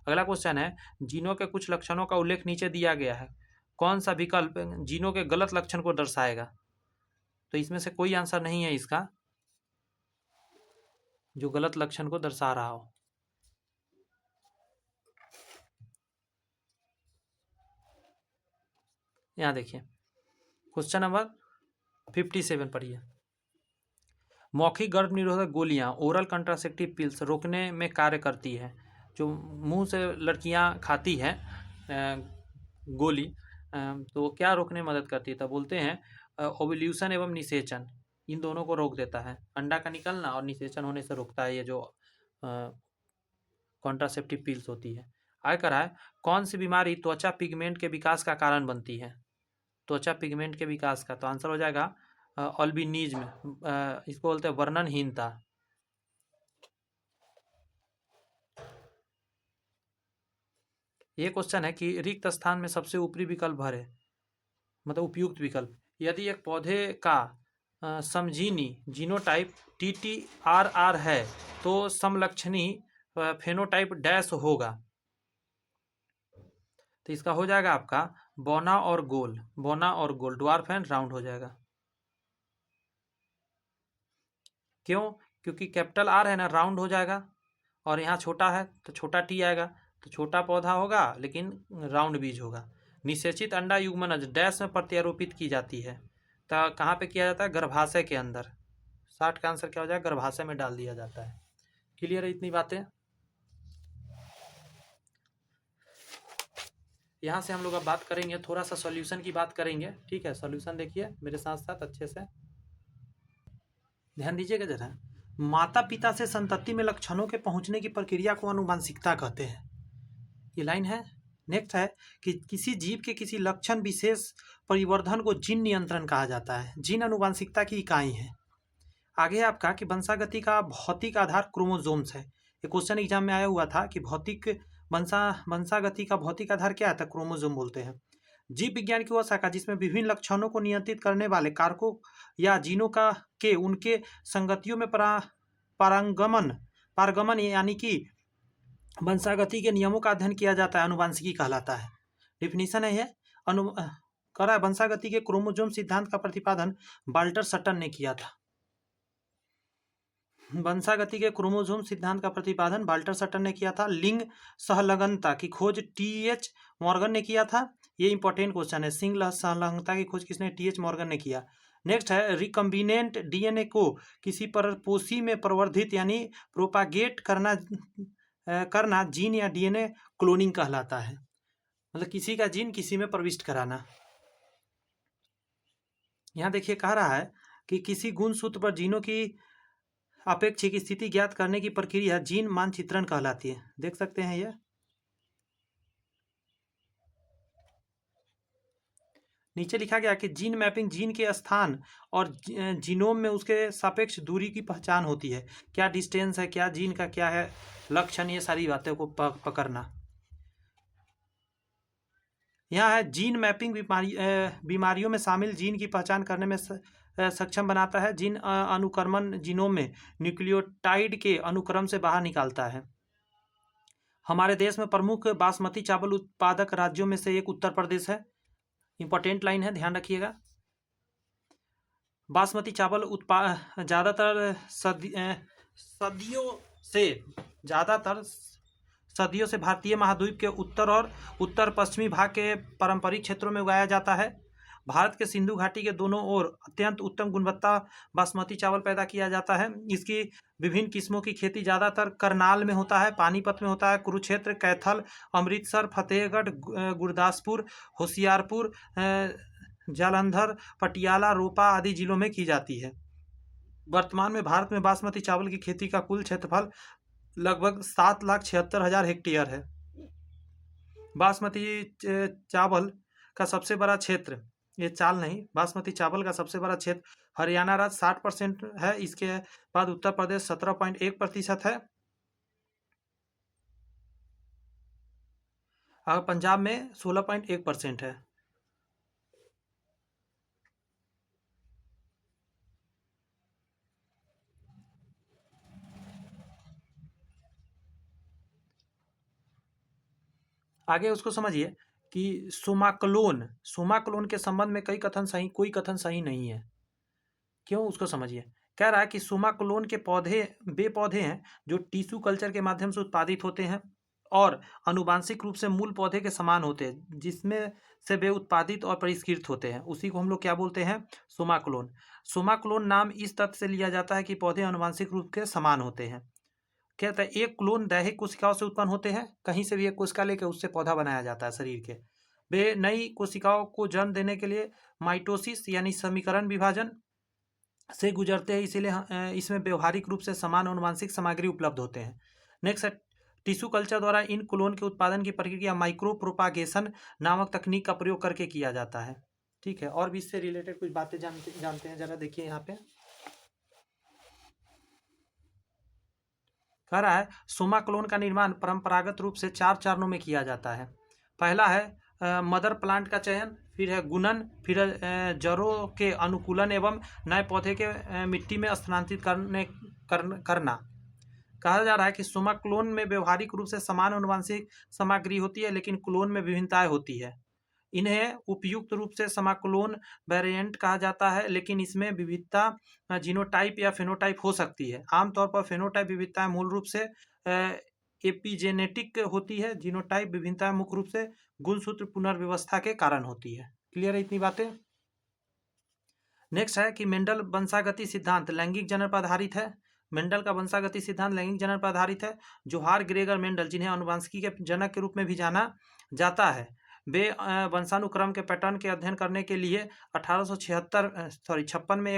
अगला क्वेश्चन है जीनों के कुछ लक्षणों का उल्लेख नीचे दिया गया है, कौन सा विकल्प जीनों के गलत लक्षण को दर्शाएगा? तो इसमें से कोई आंसर नहीं है इसका जो गलत लक्षण को दर्शा रहा हो। यहाँ देखिए क्वेश्चन नंबर 57 पढ़िए। मौखिक गर्भ निरोधक गोलियां ओरल कंट्रासेप्टिव पिल्स रोकने में कार्य करती है। जो मुंह से लड़कियां खाती हैं गोली, तो क्या रोकने में मदद करती है? तो बोलते हैं ओव्यूलेशन एवं निषेचन, इन दोनों को रोक देता है। अंडा का निकलना और निषेचन होने से रोकता है ये जो कॉन्ट्रासेप्टिव पिल्स होती है। आगे करा है कौन सी बीमारी त्वचा पिगमेंट के विकास का कारण बनती है? त्वचा पिगमेंट के विकास का, तो आंसर हो जाएगा अल्बिनिज्म, इसको बोलते हैं वर्णनहीनता। ये क्वेश्चन है कि रिक्त स्थान में सबसे ऊपरी विकल्प भरे, मतलब उपयुक्त विकल्प। यदि एक पौधे का समजीनी जीनोटाइप TTRR है तो समलक्षणी फेनोटाइप डैश होगा। तो इसका हो जाएगा आपका बोना और गोल, बोना और गोल, ड्वार्फ एंड राउंड हो जाएगा। क्यों? क्योंकि कैपिटल R है ना, राउंड हो जाएगा, और यहाँ छोटा है तो छोटा टी आएगा, तो छोटा पौधा होगा लेकिन राउंड बीज होगा। निषेचित अंडा युग्मनज डैश में प्रत्यारोपित की जाती है, तो कहाँ पे किया जाता है? गर्भाशय के अंदर। 60 का आंसर क्या हो जाएगा? गर्भाशय में डाल दिया जाता है। क्लियर है इतनी बातें? यहाँ से हम लोग अब बात करेंगे, थोड़ा सा सॉल्यूशन की बात करेंगे, ठीक है? सॉल्यूशन देखिए मेरे साथ साथ अच्छे से ध्यान दीजिएगा जरा। माता पिता से संतति में लक्षणों के पहुंचने की प्रक्रिया को आनुवंशिकता कहते हैं, ये लाइन है। नेक्स्ट है कि किसी जीव के किसी लक्षण विशेष परिवर्धन को जीन नियंत्रण कहा जाता है। जीन आनुवंशिकता की इकाई है। आगे आपका कि वंशागति का भौतिक आधार क्रोमोसोम्स है। ये क्वेश्चन एग्जाम में आया हुआ था कि भौतिक वंशागति का भौतिक आधार क्या आता है? क्रोमोसोम बोलते हैं। जीव विज्ञान की वह शाखा जिसमें विभिन्न लक्षणों को नियंत्रित करने वाले कारकों या जीनों का के उनके संगतियों में पारगमन यानी कि वंशागति के नियमों का अध्ययन किया जाता है, आनुवंशिकी कहलाता है। डिफिनीशन है ये करा वंशागति के क्रोमोसोम सिद्धांत का प्रतिपादन वाल्टर सटन ने किया था। वंशागति के क्रोमोसोम सिद्धांत का प्रतिपादन वाल्टर सटन ने किया था। लिंग सहलगनता की खोज TH मॉर्गन ने किया था। ये इंपॉर्टेंट क्वेश्चन है, लिंग सहलगनता की खोज किसने? TH मॉर्गन ने किया। नेक्स्ट है रिकम्बिनेंट DNA को किसी परपोषी में प्रवर्धित यानी प्रोपागेट करना जीन या DNA क्लोनिंग कहलाता है। मतलब किसी का जीन किसी में प्रविष्ट कराना। यहाँ देखिए कह रहा है कि किसी गुणसूत्र पर जीनों की अपेक्षिक स्थिति ज्ञात करने की प्रक्रिया जीन मानचित्रण कहलाती है। देख सकते हैं यह नीचे लिखा गया कि जीन मैपिंग जीन के स्थान और जीनोम में उसके सापेक्ष दूरी की पहचान होती है। क्या डिस्टेंस है, क्या जीन का क्या है लक्षण, ये सारी बातों को पकड़ना। यहाँ है जीन मैपिंग बीमारियों में शामिल जीन की पहचान करने में सक्षम बनाता है। जीन अनुक्रमण जीनोम में न्यूक्लियोटाइड के अनुक्रम से बाहर निकालता है। हमारे देश में प्रमुख बासमती चावल उत्पादक राज्यों में से एक उत्तर प्रदेश है। इंपॉर्टेंट लाइन है, ध्यान रखिएगा। बासमती चावल ज़्यादातर सदियों से भारतीय महाद्वीप के उत्तर और उत्तर पश्चिमी भाग के पारंपरिक क्षेत्रों में उगाया जाता है। भारत के सिंधु घाटी के दोनों ओर अत्यंत उत्तम गुणवत्ता बासमती चावल पैदा किया जाता है। इसकी विभिन्न किस्मों की खेती ज़्यादातर करनाल में होता है, पानीपत में होता है, कुरुक्षेत्र, कैथल, अमृतसर, फतेहगढ़, गुरदासपुर, होशियारपुर, जालंधर, पटियाला, रोपा आदि जिलों में की जाती है। वर्तमान में भारत में बासमती चावल की खेती का कुल क्षेत्रफल लगभग 7,76,000 हेक्टेयर है। बासमती चावल का सबसे बड़ा क्षेत्र, ये चाल नहीं, बासमती चावल का सबसे बड़ा क्षेत्र हरियाणा राज्य 60% है। इसके बाद उत्तर प्रदेश 17.1% है और पंजाब में 16.1% है। आगे उसको समझिए कि सोमाक्लोन के संबंध में कोई कथन सही नहीं है। क्यों, उसको समझिए। कह रहा है कि सोमाक्लोन के वे पौधे हैं जो टिश्यू कल्चर के माध्यम से उत्पादित होते हैं और आनुवांशिक रूप से मूल पौधे के समान होते हैं, जिसमें से वे उत्पादित और परिष्कृत होते हैं। उसी को हम लोग क्या बोलते हैं, सोमाक्लोन। सोमाक्लोन नाम इस तथ्य से लिया जाता है कि पौधे आनुवांशिक रूप के समान होते हैं। कहता है एक क्लोन दैहिक कोशिकाओं से उत्पन्न होते हैं, कहीं से भी एक कोशिका लेकर उससे पौधा बनाया जाता है शरीर के। वे नई कोशिकाओं को जन्म देने के लिए माइटोसिस यानी समीकरण विभाजन से गुजरते हैं, इसीलिए इसमें व्यवहारिक रूप से समान आनुवांशिक सामग्री उपलब्ध होते हैं। नेक्स्ट है टिश्यू कल्चर द्वारा इन क्लोन के उत्पादन की प्रक्रिया माइक्रो प्रोपागेशन नामक तकनीक का प्रयोग करके किया जाता है। ठीक है, और भी इससे रिलेटेड कुछ बातें जानते हैं, जरा देखिए यहाँ पे कह रहा है सोमाक्लोन का निर्माण परंपरागत रूप से 4 चरणों में किया जाता है। पहला है मदर प्लांट का चयन, फिर है गुणन, फिर जड़ों के अनुकूलन एवं नए पौधे के मिट्टी में स्थानांतरित करना। कहा जा रहा है कि सोमाक्लोन में व्यवहारिक रूप से समान आनुवांशिक सामग्री होती है, लेकिन क्लोन में विभिन्नताएं होती है। इन्हें उपयुक्त रूप से समाक्लोन वेरिएंट कहा जाता है, लेकिन इसमें विविधता जीनोटाइप या फेनोटाइप हो सकती है। आमतौर पर फेनोटाइप विविधताएं मूल रूप से एपिजेनेटिक होती है, जीनोटाइप विभिन्नताएं मुख्य रूप से गुणसूत्र पुनर्व्यवस्था के कारण होती है। क्लियर है इतनी बातें। नेक्स्ट है कि मेंडल वंशागति सिद्धांत लैंगिक जनन पर आधारित है। मेंडल का वंशागति सिद्धांत लैंगिक जनन पर आधारित है। जोहार ग्रेगर मेंडल, जिन्हें आनुवंशिकी के जनक के रूप में भी जाना जाता है, वे वंशानुक्रम के पैटर्न के अध्ययन करने के लिए 1856 में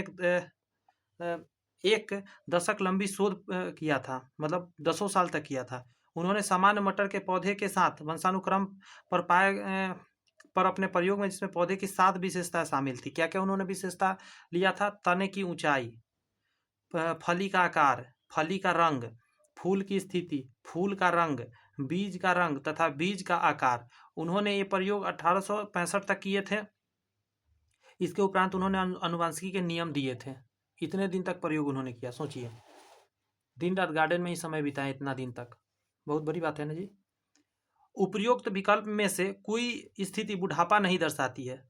एक दशक लंबी शोध किया था, मतलब 10 साल तक किया था। उन्होंने सामान्य मटर के पौधे के साथ वंशानुक्रम पर अपने प्रयोग में, जिसमें पौधे की 7 विशेषताएं शामिल थी। क्या क्या उन्होंने विशेषता लिया था? तने की ऊंचाई, फली का आकार, फली का रंग, फूल की स्थिति, फूल का रंग, बीज का रंग तथा बीज का आकार। उन्होंने ये प्रयोग 1865 तक किए थे। इसके उपरांत उन्होंने आनुवंशिकी के नियम दिए थे। इतने दिन तक प्रयोग उन्होंने किया, सोचिए, दिन रात गार्डन में ही समय बिताए इतना दिन तक, बहुत बड़ी बात है ना जी। उपयुक्त विकल्प में से कोई स्थिति बुढ़ापा नहीं दर्शाती है।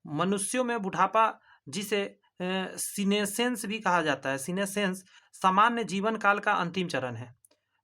मनुष्यों में बुढ़ापा, जिसे सीनेसेंस भी कहा जाता है, सीनेसेंस सामान्य जीवन काल का अंतिम चरण है।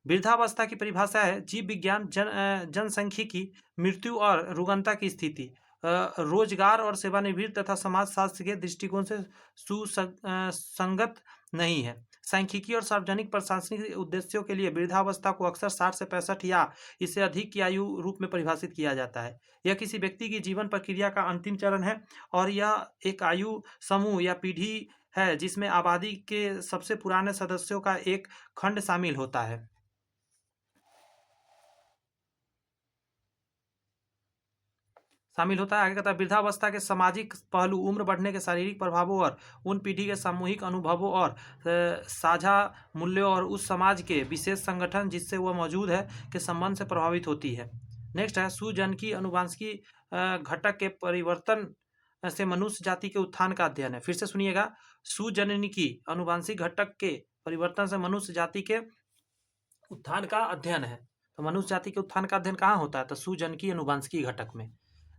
वृद्धावस्था की परिभाषा है जीव विज्ञान, जनसांख्यिकी, मृत्यु और रुग्णता की स्थिति। रोजगार और सेवानिवृत्त तथा समाजशास्त्र के दृष्टिकोण से सुसंगत नहीं है। सांख्यिकी और सार्वजनिक प्रशासनिक उद्देश्यों के लिए वृद्धावस्था को अक्सर 60 से 65 या इससे अधिक की आयु रूप में परिभाषित किया जाता है। यह किसी व्यक्ति की जीवन प्रक्रिया का अंतिम चरण है और यह एक आयु समूह या पीढ़ी है जिसमें आबादी के सबसे पुराने सदस्यों का एक खंड शामिल होता है। आगे कहता है वृद्धावस्था के सामाजिक पहलू उम्र बढ़ने के शारीरिक प्रभावों और उन पीढ़ी के सामूहिक अनुभवों और साझा मूल्यों और उस समाज के विशेष संगठन जिससे वह मौजूद है के संबंध से प्रभावित होती है। नेक्स्ट है सुजनकी अनुवांशिकी घटक के परिवर्तन से मनुष्य जाति के उत्थान का अध्ययन है। फिर से सुनिएगा, सुजननिकी अनुवांशिक घटक के परिवर्तन से मनुष्य जाति के उत्थान का अध्ययन है। तो मनुष्य जाति के उत्थान का अध्ययन कहाँ होता है? तो सुजनकी अनुवांशिकी घटक में।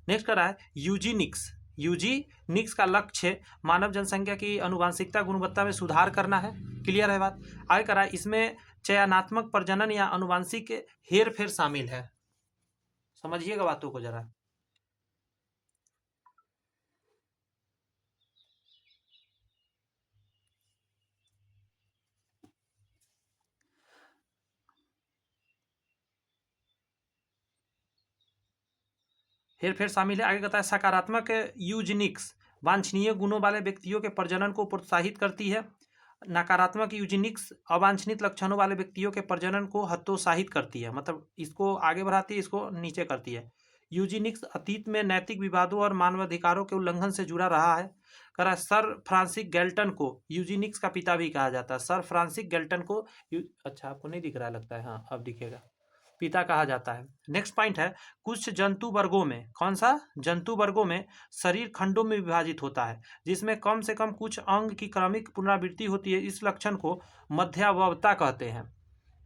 नेक्स्ट कर रहा है यूजीनिक्स। यूजीनिक्स का लक्ष्य मानव जनसंख्या की अनुवांशिकता गुणवत्ता में सुधार करना है। क्लियर है बात? आगे कर रहा है इसमें चयनात्मक प्रजनन या अनुवांशिक हेरफेर शामिल है। समझिएगा बातों को जरा। हेरफेर शामिल है। आगे कहता है सकारात्मक यूजेनिक्स वांछनीय गुणों वाले व्यक्तियों के प्रजनन को प्रोत्साहित करती है। नकारात्मक यूजेनिक्स अवांछनित लक्षणों वाले व्यक्तियों के प्रजनन को हतोत्साहित करती है, मतलब इसको आगे बढ़ाती है, इसको नीचे करती है। यूजेनिक्स अतीत में नैतिक विवादों और मानवाधिकारों के उल्लंघन से जुड़ा रहा है। कह सर फ्रांसिस गैल्टन को यूजेनिक्स का पिता भी कहा जाता है। सर फ्रांसिस गैल्टन को अच्छा आपको नहीं दिख रहा लगता है, हाँ अब दिखेगा, पिता कहा जाता है। नेक्स्ट पॉइंट है कुछ जंतु वर्गों में, कौन सा? जंतु वर्गों में शरीर खंडों में विभाजित होता है जिसमें कम से कम कुछ अंग की क्रमिक पुनरावृत्ति होती है। इस लक्षण को मध्यावधता कहते हैं।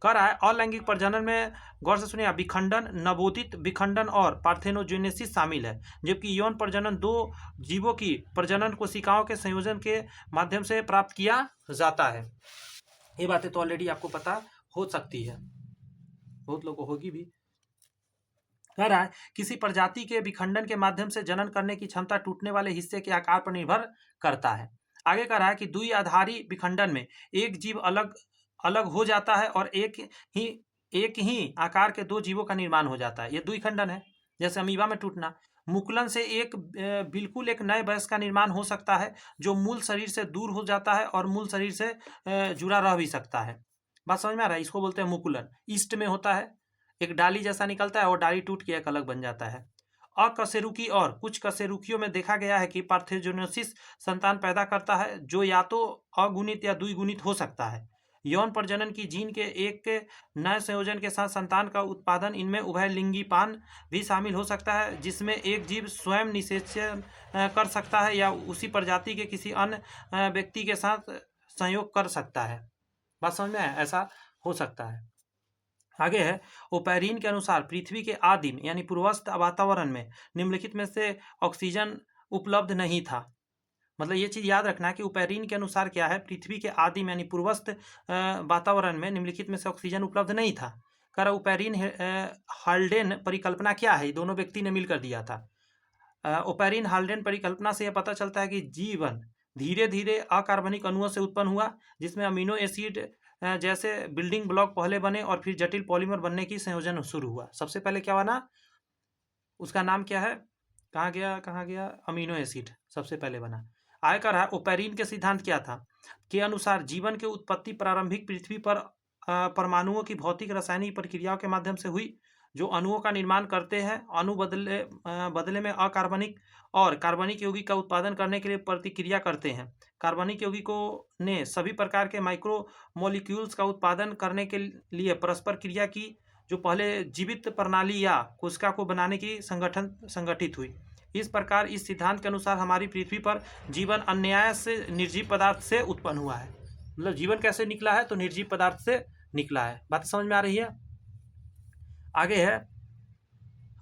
कह रहा है अलैंगिक प्रजनन में गौर से सुनिए विखंडन, नवोदित विखंडन और पार्थेनोजेनेसिस शामिल है, जबकि यौन प्रजनन दो जीवों की प्रजनन कोशिकाओं के संयोजन के माध्यम से प्राप्त किया जाता है। ये बातें तो ऑलरेडी आपको पता हो सकती है, बहुत लोगों को होगी भी। कह रहा है किसी प्रजाति के विखंडन के माध्यम से जनन करने की क्षमता टूटने वाले हिस्से के आकार पर निर्भर करता है। आगे कह रहा है कि द्विआधारी विखंडन में एक जीव अलग अलग हो जाता है और एक ही आकार के दो जीवों का निर्माण हो जाता है। यह द्विखंडन है। जैसे अमीबा में टूटना, मुकुलन से बिल्कुल एक नए वयस्क का निर्माण हो सकता है जो मूल शरीर से दूर हो जाता है और मूल शरीर से जुड़ा रह भी सकता है। बात समझ में आ रहा है? इसको बोलते हैं मुकुलन। ईस्ट में होता है, एक डाली जैसा निकलता है और डाली टूट के एक अलग बन जाता है। अकशेरुकी और कुछ कशेरुकियों में देखा गया है कि पार्थेनोजेनेसिस संतान पैदा करता है जो या तो अगुणित या द्विगुणित हो सकता है। यौन प्रजनन की जीन के एक नए संयोजन के साथ संतान का उत्पादन, इनमें उभयलिंगीपान भी शामिल हो सकता है जिसमें एक जीव स्वयं निषेचन कर सकता है या उसी प्रजाति के किसी अन्य व्यक्ति के साथ संयोग कर सकता है। बात समझ में है? ऐसा हो सकता है। आगे है ओपेरिन के अनुसार पृथ्वी के आदिम यानी पूर्वस्थ वातावरण में निम्नलिखित में से ऑक्सीजन उपलब्ध नहीं था। मतलब ये चीज याद रखना है कि ओपेरिन के अनुसार क्या है, पृथ्वी के आदिम यानी पूर्वस्थ वातावरण में निम्नलिखित में से ऑक्सीजन उपलब्ध नहीं था। कर ओपेरिन हाल्डेन परिकल्पना क्या है? दोनों व्यक्ति ने मिलकर दिया था। ओपेरिन हाल्डेन परिकल्पना से यह पता चलता है कि जीवन धीरे धीरे अकार्बनिक अणुओं से उत्पन्न हुआ जिसमें अमीनो एसिड जैसे बिल्डिंग ब्लॉक पहले बने और फिर जटिल पॉलीमर बनने की संयोजन शुरू हुआ। सबसे पहले क्या बना, उसका नाम क्या है, कहाँ गया? अमीनो एसिड सबसे पहले बना। आयकर है ओपेरिन के सिद्धांत क्या था के अनुसार जीवन की उत्पत्ति प्रारंभिक पृथ्वी पर परमाणुओं की भौतिक रासायनिक प्रक्रियाओं के माध्यम से हुई जो अणुओं का निर्माण करते हैं। अणु बदले में अकार्बनिक और कार्बनिक यौगिक का उत्पादन करने के लिए प्रतिक्रिया करते हैं। कार्बनिक यौगिकों ने सभी प्रकार के माइक्रो मॉलिक्यूल्स का उत्पादन करने के लिए परस्पर क्रिया की जो पहले जीवित प्रणाली या कोशिका को बनाने की संगठित हुई। इस प्रकार इस सिद्धांत के अनुसार हमारी पृथ्वी पर जीवन अन्याय से निर्जीव पदार्थ से उत्पन्न हुआ है। मतलब जीवन कैसे निकला है? तो निर्जीव पदार्थ से निकला है। बात समझ में आ रही है? आगे है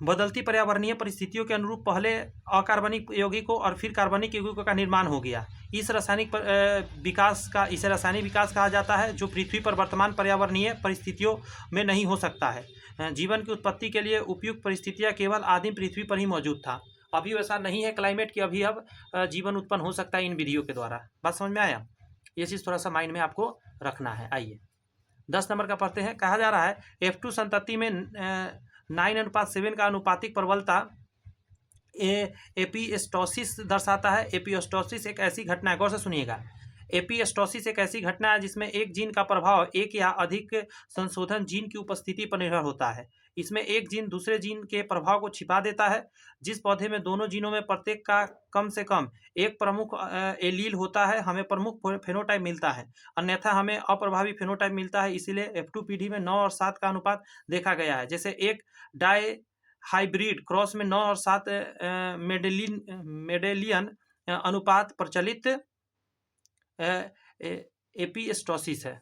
बदलती पर्यावरणीय परिस्थितियों के अनुरूप पहले अकार्बनिक यौगिकों और फिर कार्बनिक यौगिकों का निर्माण हो गया। इसे रासायनिक विकास कहा जाता है जो पृथ्वी पर वर्तमान पर्यावरणीय परिस्थितियों में नहीं हो सकता है। जीवन की उत्पत्ति के लिए उपयुक्त परिस्थितियां केवल आदिम पृथ्वी पर ही मौजूद था। अभी वैसा नहीं है क्लाइमेट कि अभी अब जीवन उत्पन्न हो सकता है इन विधियों के द्वारा। बात समझ में आया? ये चीज़ थोड़ा सा माइंड में आपको रखना है। आइए 10 नंबर का पढ़ते हैं। कहा जा रहा है F2 संतति में 9:7 का अनुपातिक प्रबलता एपिस्टोसिस दर्शाता है। एपिस्टोसिस एक ऐसी घटना है, गौर से सुनिएगा, एपिस्टोसिस एक ऐसी घटना है जिसमें एक जीन का प्रभाव एक या अधिक संशोधन जीन की उपस्थिति पर निर्भर होता है। इसमें एक जीन दूसरे जीन के प्रभाव को छिपा देता है। जिस पौधे में दोनों जीनों में प्रत्येक का कम से कम एक प्रमुख एलील होता है, हमें प्रमुख फेनोटाइप मिलता है, अन्यथा हमें अप्रभावी फेनोटाइप मिलता है। इसीलिए F2 पीढ़ी में 9 और 7 का अनुपात देखा गया है। जैसे एक डाई हाइब्रिड क्रॉस में 9 और 7 मेडेलियन अनुपात प्रचलित एपिस्टोसिस है,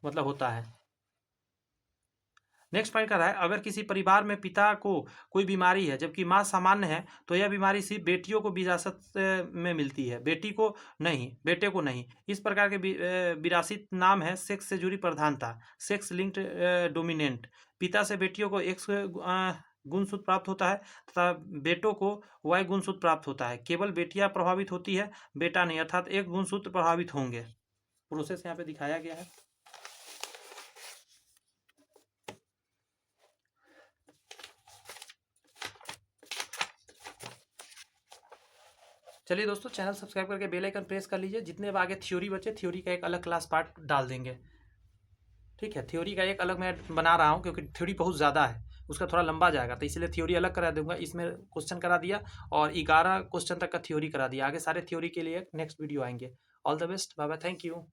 मतलब होता है। नेक्स्ट पॉइंट कर रहा है, अगर किसी परिवार में पिता को कोई बीमारी है जबकि माँ सामान्य है तो यह बीमारी सिर्फ बेटियों को विरासत में मिलती है, बेटे को नहीं। इस प्रकार के विरासित नाम है सेक्स से जुड़ी प्रधानता, सेक्स लिंक्ड डोमिनेंट। पिता से बेटियों को X गुणसूत्र प्राप्त होता है तथा बेटों को Y गुणसूत्र प्राप्त होता है। केवल बेटियां प्रभावित होती है, बेटा नहीं, अर्थात एक गुणसूत्र प्रभावित होंगे। प्रोसेस यहाँ पे दिखाया गया है। चलिए दोस्तों, चैनल सब्सक्राइब करके बेल आइकन प्रेस कर लीजिए। जितने अब आगे थ्योरी बचे, थ्योरी का एक अलग क्लास पार्ट डाल देंगे, ठीक है। थ्योरी का एक अलग मैं बना रहा हूँ क्योंकि थ्योरी बहुत ज़्यादा है, उसका थोड़ा लंबा जाएगा, तो इसलिए थ्योरी अलग करा दूंगा। इसमें क्वेश्चन करा दिया और 11 क्वेश्चन तक का थ्योरी करा दिया। आगे सारे थ्योरी के लिए नेक्स्ट वीडियो आएंगे। All the best, bye bye, thank you.